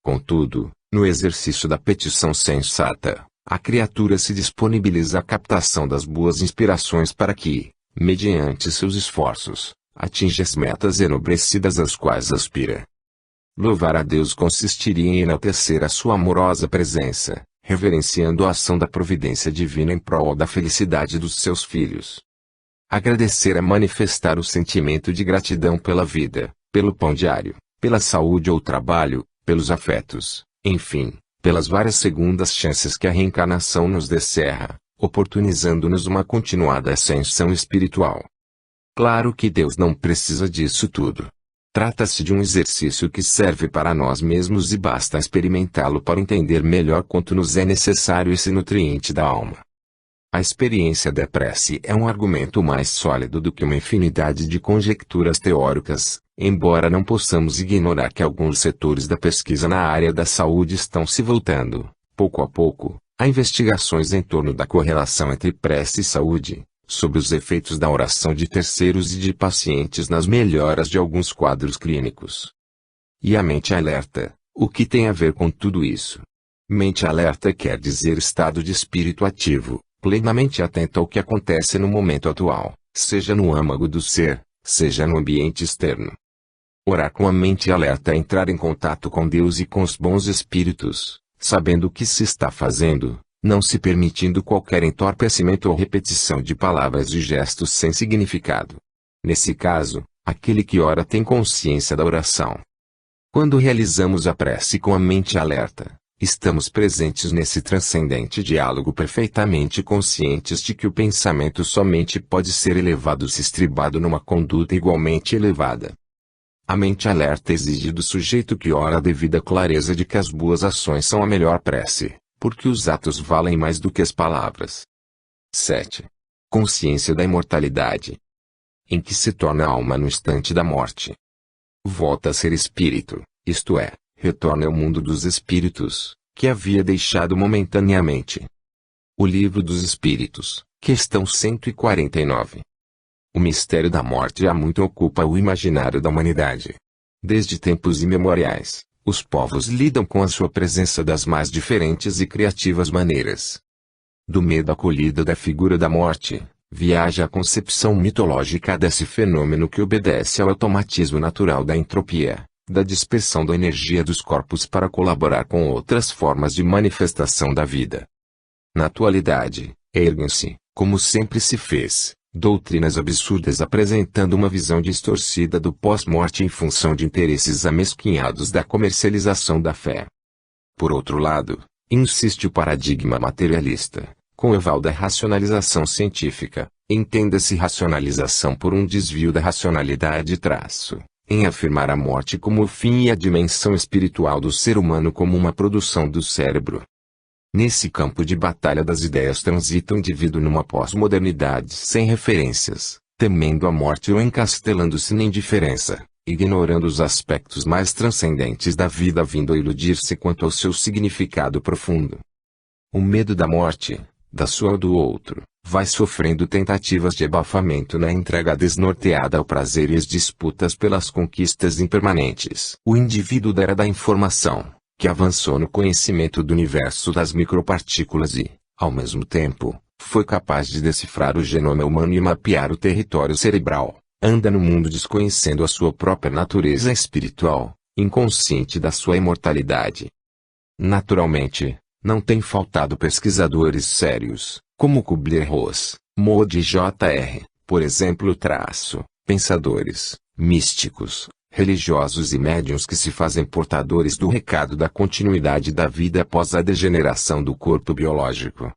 Contudo, no exercício da petição sensata, a criatura se disponibiliza à captação das boas inspirações para que, mediante seus esforços, atinja as metas enobrecidas às quais aspira. Louvar a Deus consistiria em enaltecer a sua amorosa presença, reverenciando a ação da providência divina em prol da felicidade dos seus filhos. Agradecer é manifestar o sentimento de gratidão pela vida, pelo pão diário, pela saúde ou trabalho, pelos afetos, enfim, pelas várias segundas chances que a reencarnação nos descerra, oportunizando-nos uma continuada ascensão espiritual. Claro que Deus não precisa disso tudo. Trata-se de um exercício que serve para nós mesmos e basta experimentá-lo para entender melhor quanto nos é necessário esse nutriente da alma. A experiência da prece é um argumento mais sólido do que uma infinidade de conjecturas teóricas, embora não possamos ignorar que alguns setores da pesquisa na área da saúde estão se voltando, pouco a pouco, a investigações em torno da correlação entre prece e saúde, sobre os efeitos da oração de terceiros e de pacientes nas melhoras de alguns quadros clínicos. E a mente alerta, o que tem a ver com tudo isso? Mente alerta quer dizer estado de espírito ativo, plenamente atento ao que acontece no momento atual, seja no âmago do ser, seja no ambiente externo. Orar com a mente alerta é entrar em contato com Deus e com os bons espíritos, sabendo o que se está fazendo, não se permitindo qualquer entorpecimento ou repetição de palavras e gestos sem significado. Nesse caso, aquele que ora tem consciência da oração. Quando realizamos a prece com a mente alerta, estamos presentes nesse transcendente diálogo perfeitamente conscientes de que o pensamento somente pode ser elevado se estribado numa conduta igualmente elevada. A mente alerta exige do sujeito que ora a devida clareza de que as boas ações são a melhor prece, porque os atos valem mais do que as palavras. 7. Consciência da imortalidade. Em que se torna a alma no instante da morte. Volta a ser espírito, isto é, retorna ao mundo dos espíritos, que havia deixado momentaneamente. O Livro dos Espíritos, questão 149. O mistério da morte há muito ocupa o imaginário da humanidade. Desde tempos imemoriais, os povos lidam com a sua presença das mais diferentes e criativas maneiras. Do medo acolhido da figura da morte, viaja a concepção mitológica desse fenômeno que obedece ao automatismo natural da entropia, da dispersão da energia dos corpos para colaborar com outras formas de manifestação da vida. Na atualidade, erguem-se, como sempre se fez, doutrinas absurdas apresentando uma visão distorcida do pós-morte em função de interesses amesquinhados da comercialização da fé. Por outro lado, insiste o paradigma materialista, com o aval da racionalização científica, entenda-se racionalização por um desvio da racionalidade em afirmar a morte como o fim e a dimensão espiritual do ser humano como uma produção do cérebro. Nesse campo de batalha das ideias transita o indivíduo numa pós-modernidade sem referências, temendo a morte ou encastelando-se na indiferença, ignorando os aspectos mais transcendentes da vida vindo a iludir-se quanto ao seu significado profundo. O medo da morte, da sua ou do outro, vai sofrendo tentativas de abafamento na entrega desnorteada ao prazer e as disputas pelas conquistas impermanentes. O indivíduo da era da informação, que avançou no conhecimento do universo das micropartículas e, ao mesmo tempo, foi capaz de decifrar o genoma humano e mapear o território cerebral, anda no mundo desconhecendo a sua própria natureza espiritual, inconsciente da sua imortalidade. Naturalmente, não tem faltado pesquisadores sérios, como Kubler-Ross, Moody Jr., por exemplo, pensadores, místicos, religiosos e médiuns que se fazem portadores do recado da continuidade da vida após a degeneração do corpo biológico.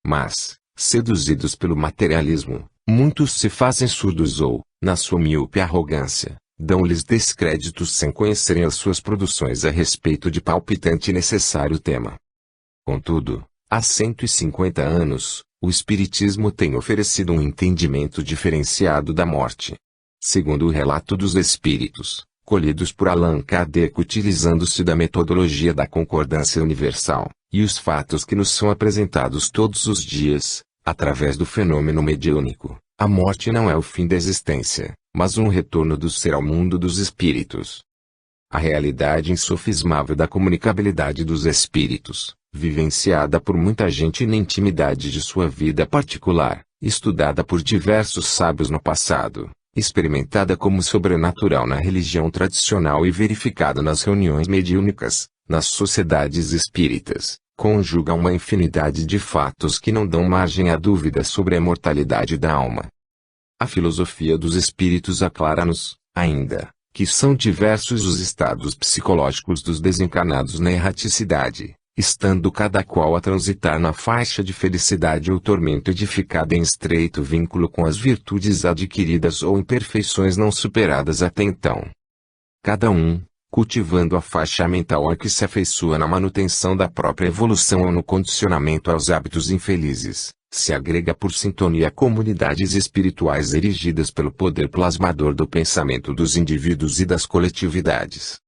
Mas, seduzidos pelo materialismo, muitos se fazem surdos ou, na sua míope arrogância, dão-lhes descréditos sem conhecerem as suas produções a respeito de palpitante e necessário tema. Contudo, há 150 anos, o Espiritismo tem oferecido um entendimento diferenciado da morte. Segundo o relato dos Espíritos, colhidos por Allan Kardec utilizando-se da metodologia da concordância universal, e os fatos que nos são apresentados todos os dias, através do fenômeno mediúnico, a morte não é o fim da existência, mas um retorno do ser ao mundo dos espíritos. A realidade insofismável da comunicabilidade dos espíritos, vivenciada por muita gente na intimidade de sua vida particular, estudada por diversos sábios no passado, experimentada como sobrenatural na religião tradicional e verificada nas reuniões mediúnicas, nas sociedades espíritas, conjuga uma infinidade de fatos que não dão margem à dúvida sobre a imortalidade da alma. A filosofia dos espíritos aclara-nos, ainda, que são diversos os estados psicológicos dos desencarnados na erraticidade, estando cada qual a transitar na faixa de felicidade ou tormento edificada em estreito vínculo com as virtudes adquiridas ou imperfeições não superadas até então. Cada um, cultivando a faixa mental a que se afeiçoa na manutenção da própria evolução ou no condicionamento aos hábitos infelizes, se agrega por sintonia a comunidades espirituais erigidas pelo poder plasmador do pensamento dos indivíduos e das coletividades.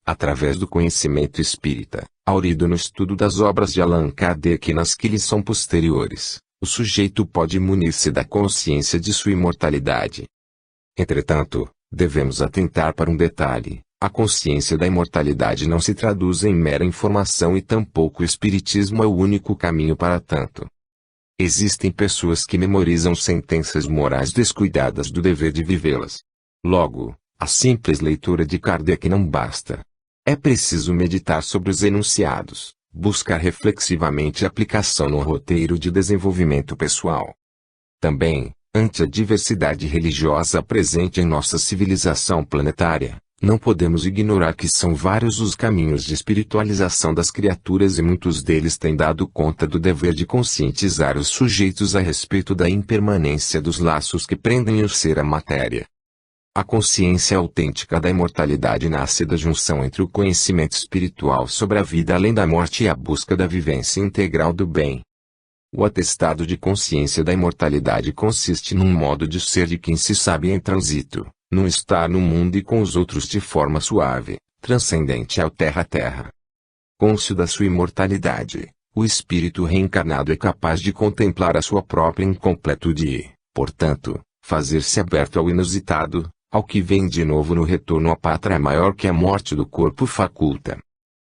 Através do conhecimento espírita, aurido no estudo das obras de Allan Kardec e nas que lhe são posteriores, o sujeito pode munir-se da consciência de sua imortalidade. Entretanto, devemos atentar para um detalhe: a consciência da imortalidade não se traduz em mera informação e tampouco o espiritismo é o único caminho para tanto. Existem pessoas que memorizam sentenças morais descuidadas do dever de vivê-las. Logo, a simples leitura de Kardec não basta. É preciso meditar sobre os enunciados, buscar reflexivamente aplicação no roteiro de desenvolvimento pessoal. Também, ante a diversidade religiosa presente em nossa civilização planetária, não podemos ignorar que são vários os caminhos de espiritualização das criaturas e muitos deles têm dado conta do dever de conscientizar os sujeitos a respeito da impermanência dos laços que prendem o ser à matéria. A consciência autêntica da imortalidade nasce da junção entre o conhecimento espiritual sobre a vida além da morte e a busca da vivência integral do bem. O atestado de consciência da imortalidade consiste num modo de ser de quem se sabe em trânsito, num estar no mundo e com os outros de forma suave, transcendente ao terra-terra. Cônscio da sua imortalidade, o espírito reencarnado é capaz de contemplar a sua própria incompletude e, portanto, fazer-se aberto ao inusitado, ao que vem de novo no retorno à pátria maior que a morte do corpo faculta.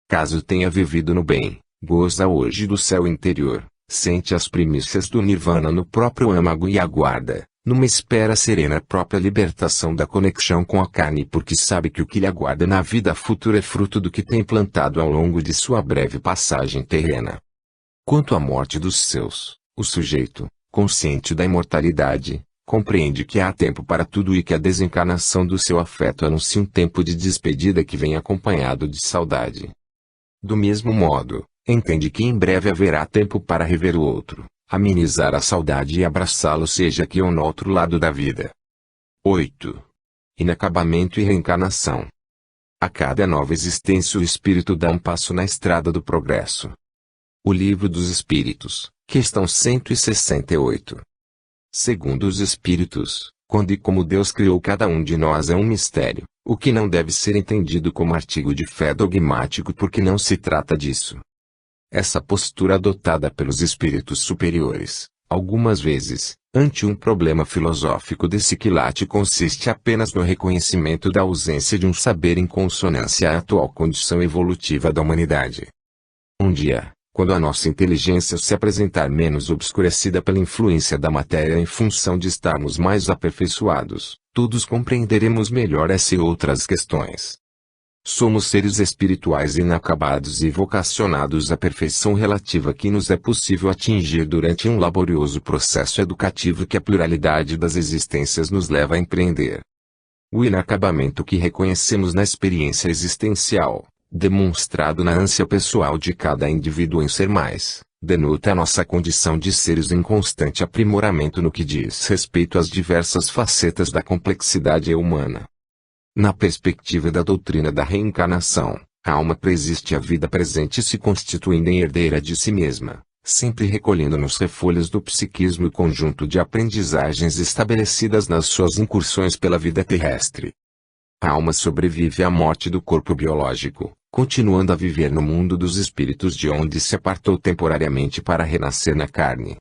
Caso tenha vivido no bem, goza hoje do céu interior, sente as primícias do nirvana no próprio âmago e aguarda, numa espera serena a própria libertação da conexão com a carne porque sabe que o que lhe aguarda na vida futura é fruto do que tem plantado ao longo de sua breve passagem terrena. Quanto à morte dos seus, o sujeito, consciente da imortalidade, compreende que há tempo para tudo e que a desencarnação do seu afeto anuncia um tempo de despedida que vem acompanhado de saudade. Do mesmo modo, entende que em breve haverá tempo para rever o outro, amenizar a saudade e abraçá-lo seja aqui ou no outro lado da vida. 8. Inacabamento e reencarnação. A cada nova existência o espírito dá um passo na estrada do progresso. O Livro dos Espíritos, questão 168. Segundo os Espíritos, quando e como Deus criou cada um de nós é um mistério, o que não deve ser entendido como artigo de fé dogmático porque não se trata disso. Essa postura adotada pelos espíritos superiores, algumas vezes, ante um problema filosófico desse quilate consiste apenas no reconhecimento da ausência de um saber em consonância à atual condição evolutiva da humanidade. Um dia, Quando a nossa inteligência se apresentar menos obscurecida pela influência da matéria em função de estarmos mais aperfeiçoados, todos compreenderemos melhor essa e outras questões. Somos seres espirituais inacabados e vocacionados à perfeição relativa que nos é possível atingir durante um laborioso processo educativo que a pluralidade das existências nos leva a empreender. O inacabamento que reconhecemos na experiência existencial, demonstrado na ânsia pessoal de cada indivíduo em ser mais, denota a nossa condição de seres em constante aprimoramento no que diz respeito às diversas facetas da complexidade humana. Na perspectiva da doutrina da reencarnação, a alma preexiste à vida presente se constituindo em herdeira de si mesma, sempre recolhendo nos refolhos do psiquismo o conjunto de aprendizagens estabelecidas nas suas incursões pela vida terrestre. A alma sobrevive à morte do corpo biológico, continuando a viver no mundo dos espíritos de onde se apartou temporariamente para renascer na carne.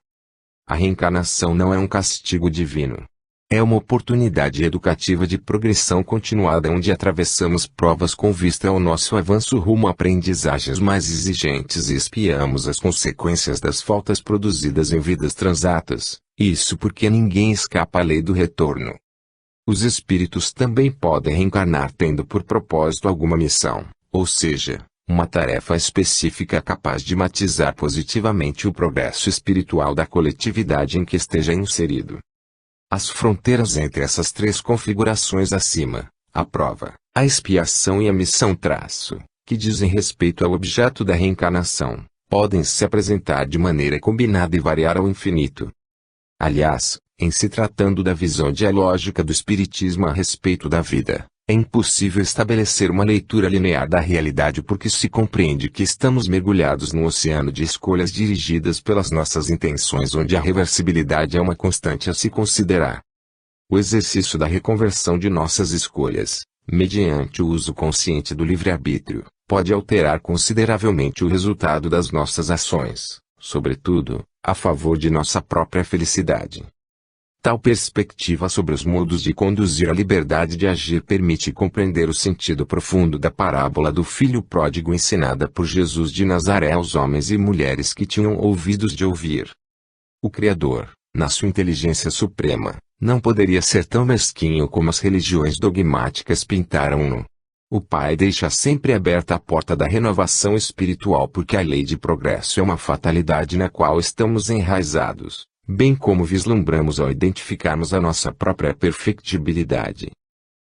A reencarnação não é um castigo divino. É uma oportunidade educativa de progressão continuada onde atravessamos provas com vista ao nosso avanço rumo a aprendizagens mais exigentes e expiamos as consequências das faltas produzidas em vidas transatas, isso porque ninguém escapa à lei do retorno. Os espíritos também podem reencarnar tendo por propósito alguma missão, ou seja, uma tarefa específica capaz de matizar positivamente o progresso espiritual da coletividade em que esteja inserido. As fronteiras entre essas três configurações acima, a prova, a expiação e a missão que dizem respeito ao objeto da reencarnação, podem se apresentar de maneira combinada e variar ao infinito. Aliás, em se tratando da visão dialógica do Espiritismo a respeito da vida, é impossível estabelecer uma leitura linear da realidade porque se compreende que estamos mergulhados num oceano de escolhas dirigidas pelas nossas intenções onde a reversibilidade é uma constante a se considerar. O exercício da reconversão de nossas escolhas, mediante o uso consciente do livre-arbítrio, pode alterar consideravelmente o resultado das nossas ações, sobretudo, a favor de nossa própria felicidade. Tal perspectiva sobre os modos de conduzir a liberdade de agir permite compreender o sentido profundo da parábola do filho pródigo ensinada por Jesus de Nazaré aos homens e mulheres que tinham ouvidos de ouvir. O Criador, na sua inteligência suprema, não poderia ser tão mesquinho como as religiões dogmáticas pintaram-no. O Pai deixa sempre aberta a porta da renovação espiritual porque a lei de progresso é uma fatalidade na qual estamos enraizados, bem como vislumbramos ao identificarmos a nossa própria perfectibilidade.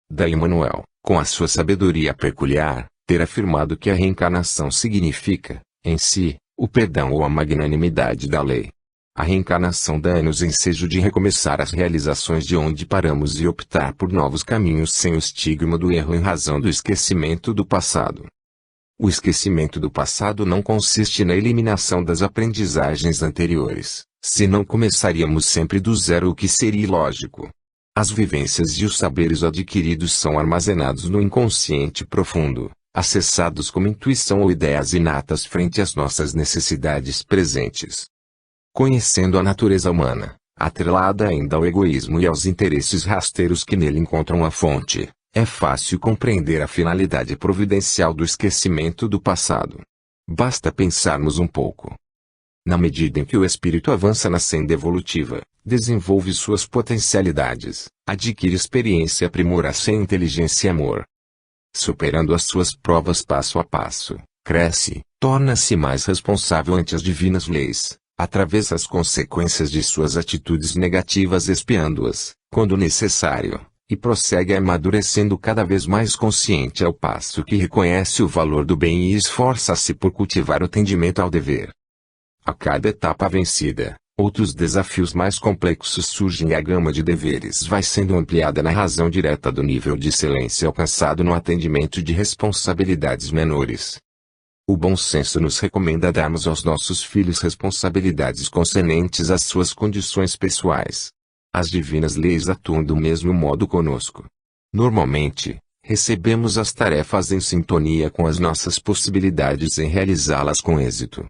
Daí Emmanuel, com a sua sabedoria peculiar, ter afirmado que a reencarnação significa, em si, o perdão ou a magnanimidade da lei. A reencarnação dá-nos ensejo de recomeçar as realizações de onde paramos e optar por novos caminhos sem o estigma do erro em razão do esquecimento do passado. O esquecimento do passado não consiste na eliminação das aprendizagens anteriores, senão começaríamos sempre do zero, o que seria ilógico. As vivências e os saberes adquiridos são armazenados no inconsciente profundo, acessados como intuição ou ideias inatas frente às nossas necessidades presentes. Conhecendo a natureza humana, atrelada ainda ao egoísmo e aos interesses rasteiros que nele encontram a fonte, é fácil compreender a finalidade providencial do esquecimento do passado. Basta pensarmos um pouco. Na medida em que o espírito avança na senda evolutiva, desenvolve suas potencialidades, adquire experiência e aprimora-se em inteligência e amor. Superando as suas provas passo a passo, cresce, torna-se mais responsável ante as divinas leis, através das consequências de suas atitudes negativas expiando-as, quando necessário, e prossegue amadurecendo cada vez mais consciente ao passo que reconhece o valor do bem e esforça-se por cultivar o tendimento ao dever. A cada etapa vencida, outros desafios mais complexos surgem e a gama de deveres vai sendo ampliada na razão direta do nível de excelência alcançado no atendimento de responsabilidades menores. O bom senso nos recomenda darmos aos nossos filhos responsabilidades concernentes às suas condições pessoais. As divinas leis atuam do mesmo modo conosco. Normalmente, recebemos as tarefas em sintonia com as nossas possibilidades em realizá-las com êxito.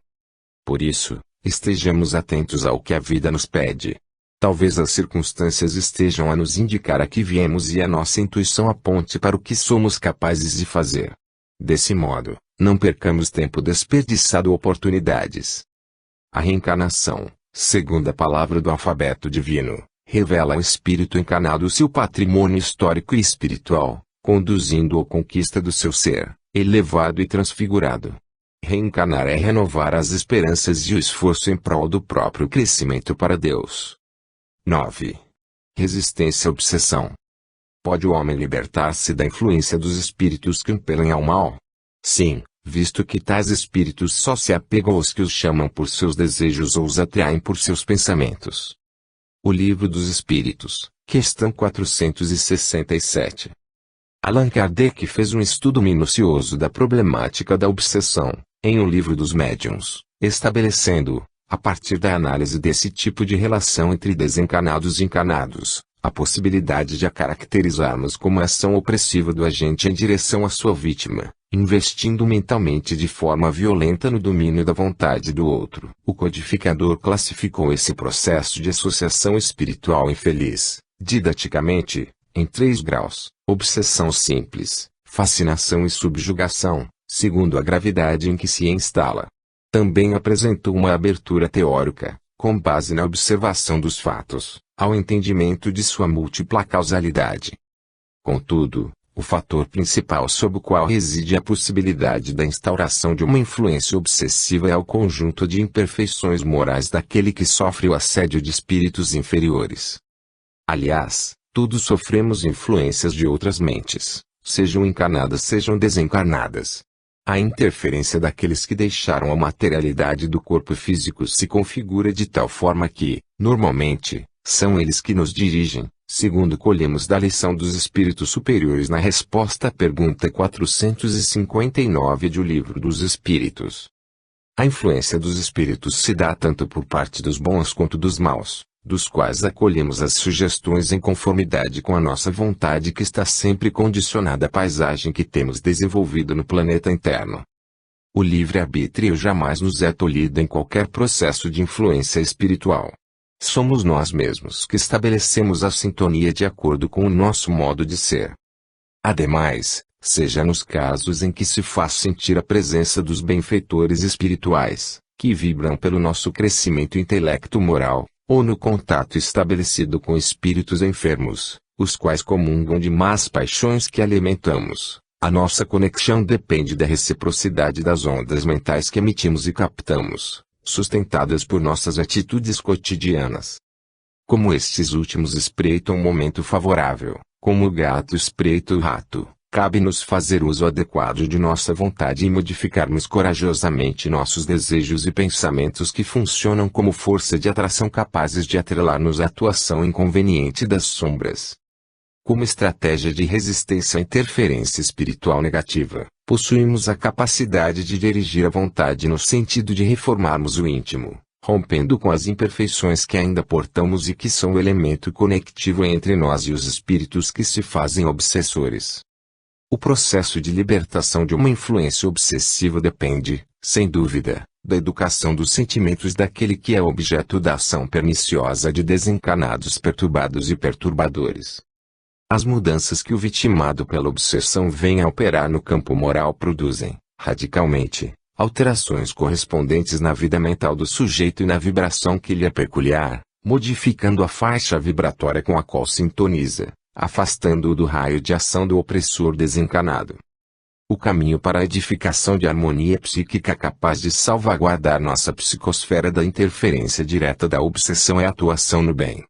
Por isso, estejamos atentos ao que a vida nos pede. Talvez as circunstâncias estejam a nos indicar a que viemos e a nossa intuição aponte para o que somos capazes de fazer. Desse modo, Não percamos tempo desperdiçado ou oportunidades. A reencarnação, segundo a palavra do alfabeto divino, revela ao espírito encarnado seu patrimônio histórico e espiritual, conduzindo-o à conquista do seu ser, elevado e transfigurado. Reencarnar é renovar as esperanças e o esforço em prol do próprio crescimento para Deus. 9. Resistência à obsessão. Pode o homem libertar-se da influência dos espíritos que o impelem ao mal? Sim, visto que tais espíritos só se apegam aos que os chamam por seus desejos ou os atraem por seus pensamentos. O Livro dos Espíritos, questão 467. Allan Kardec fez um estudo minucioso da problemática da obsessão, em O Livro dos Médiuns, estabelecendo, a partir da análise desse tipo de relação entre desencarnados e encarnados, a possibilidade de a caracterizarmos como ação opressiva do agente em direção à sua vítima, investindo mentalmente de forma violenta no domínio da vontade do outro. O codificador classificou esse processo de associação espiritual infeliz, didaticamente, em 3 graus: obsessão simples, fascinação e subjugação, segundo a gravidade em que se instala. Também apresentou uma abertura teórica, com base na observação dos fatos, ao entendimento de sua múltipla causalidade. Contudo, o fator principal sob o qual reside a possibilidade da instauração de uma influência obsessiva é o conjunto de imperfeições morais daquele que sofre o assédio de espíritos inferiores. Aliás, todos sofremos influências de outras mentes, sejam encarnadas sejam desencarnadas. A interferência daqueles que deixaram a materialidade do corpo físico se configura de tal forma que, normalmente, são eles que nos dirigem, segundo colhemos da lição dos espíritos superiores na resposta à pergunta 459 de O Livro dos Espíritos. A influência dos espíritos se dá tanto por parte dos bons quanto dos maus, dos quais acolhemos as sugestões em conformidade com a nossa vontade que está sempre condicionada à paisagem que temos desenvolvido no planeta interno. O livre-arbítrio jamais nos é tolhido em qualquer processo de influência espiritual. Somos nós mesmos que estabelecemos a sintonia de acordo com o nosso modo de ser. Ademais, seja nos casos em que se faz sentir a presença dos benfeitores espirituais, que vibram pelo nosso crescimento intelecto-moral, ou no contato estabelecido com espíritos enfermos, os quais comungam de más paixões que alimentamos, a nossa conexão depende da reciprocidade das ondas mentais que emitimos e captamos, sustentadas por nossas atitudes cotidianas. Como estes últimos espreitam um momento favorável, como o gato espreita o rato, cabe-nos fazer uso adequado de nossa vontade e modificarmos corajosamente nossos desejos e pensamentos que funcionam como força de atração capazes de atrelar-nos à atuação inconveniente das sombras. Como estratégia de resistência à interferência espiritual negativa, possuímos a capacidade de dirigir a vontade no sentido de reformarmos o íntimo, rompendo com as imperfeições que ainda portamos e que são o elemento conectivo entre nós e os espíritos que se fazem obsessores. O processo de libertação de uma influência obsessiva depende, sem dúvida, da educação dos sentimentos daquele que é objeto da ação perniciosa de desencarnados perturbados e perturbadores. As mudanças que o vitimado pela obsessão vem a operar no campo moral produzem, radicalmente, alterações correspondentes na vida mental do sujeito e na vibração que lhe é peculiar, modificando a faixa vibratória com a qual sintoniza, afastando-o do raio de ação do opressor desencarnado. O caminho para a edificação de harmonia psíquica capaz de salvaguardar nossa psicosfera da interferência direta da obsessão é a atuação no bem.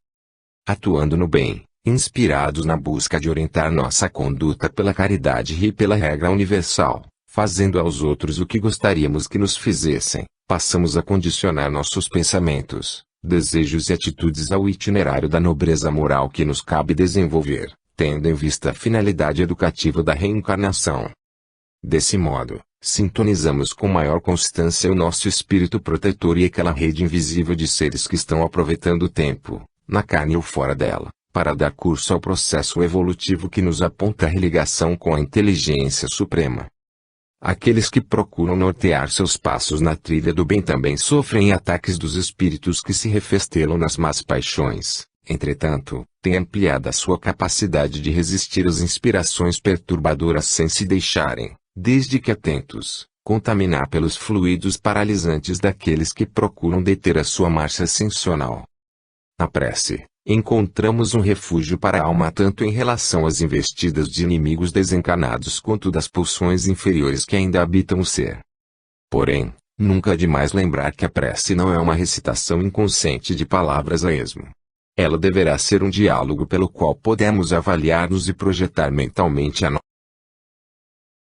Atuando no bem, inspirados na busca de orientar nossa conduta pela caridade e pela regra universal, fazendo aos outros o que gostaríamos que nos fizessem, passamos a condicionar nossos pensamentos, desejos e atitudes ao itinerário da nobreza moral que nos cabe desenvolver, tendo em vista a finalidade educativa da reencarnação. Desse modo, sintonizamos com maior constância o nosso espírito protetor e aquela rede invisível de seres que estão aproveitando o tempo, na carne ou fora dela, para dar curso ao processo evolutivo que nos aponta a religação com a inteligência suprema. Aqueles que procuram nortear seus passos na trilha do bem também sofrem ataques dos espíritos que se refestelam nas más paixões, entretanto, têm ampliado a sua capacidade de resistir às inspirações perturbadoras sem se deixarem, desde que atentos, contaminar pelos fluidos paralisantes daqueles que procuram deter a sua marcha ascensional. Na prece, encontramos um refúgio para a alma tanto em relação às investidas de inimigos desencarnados quanto das pulsões inferiores que ainda habitam o ser. Porém, nunca é demais lembrar que a prece não é uma recitação inconsciente de palavras a esmo. Ela deverá ser um diálogo pelo qual podemos avaliar-nos e projetar mentalmente a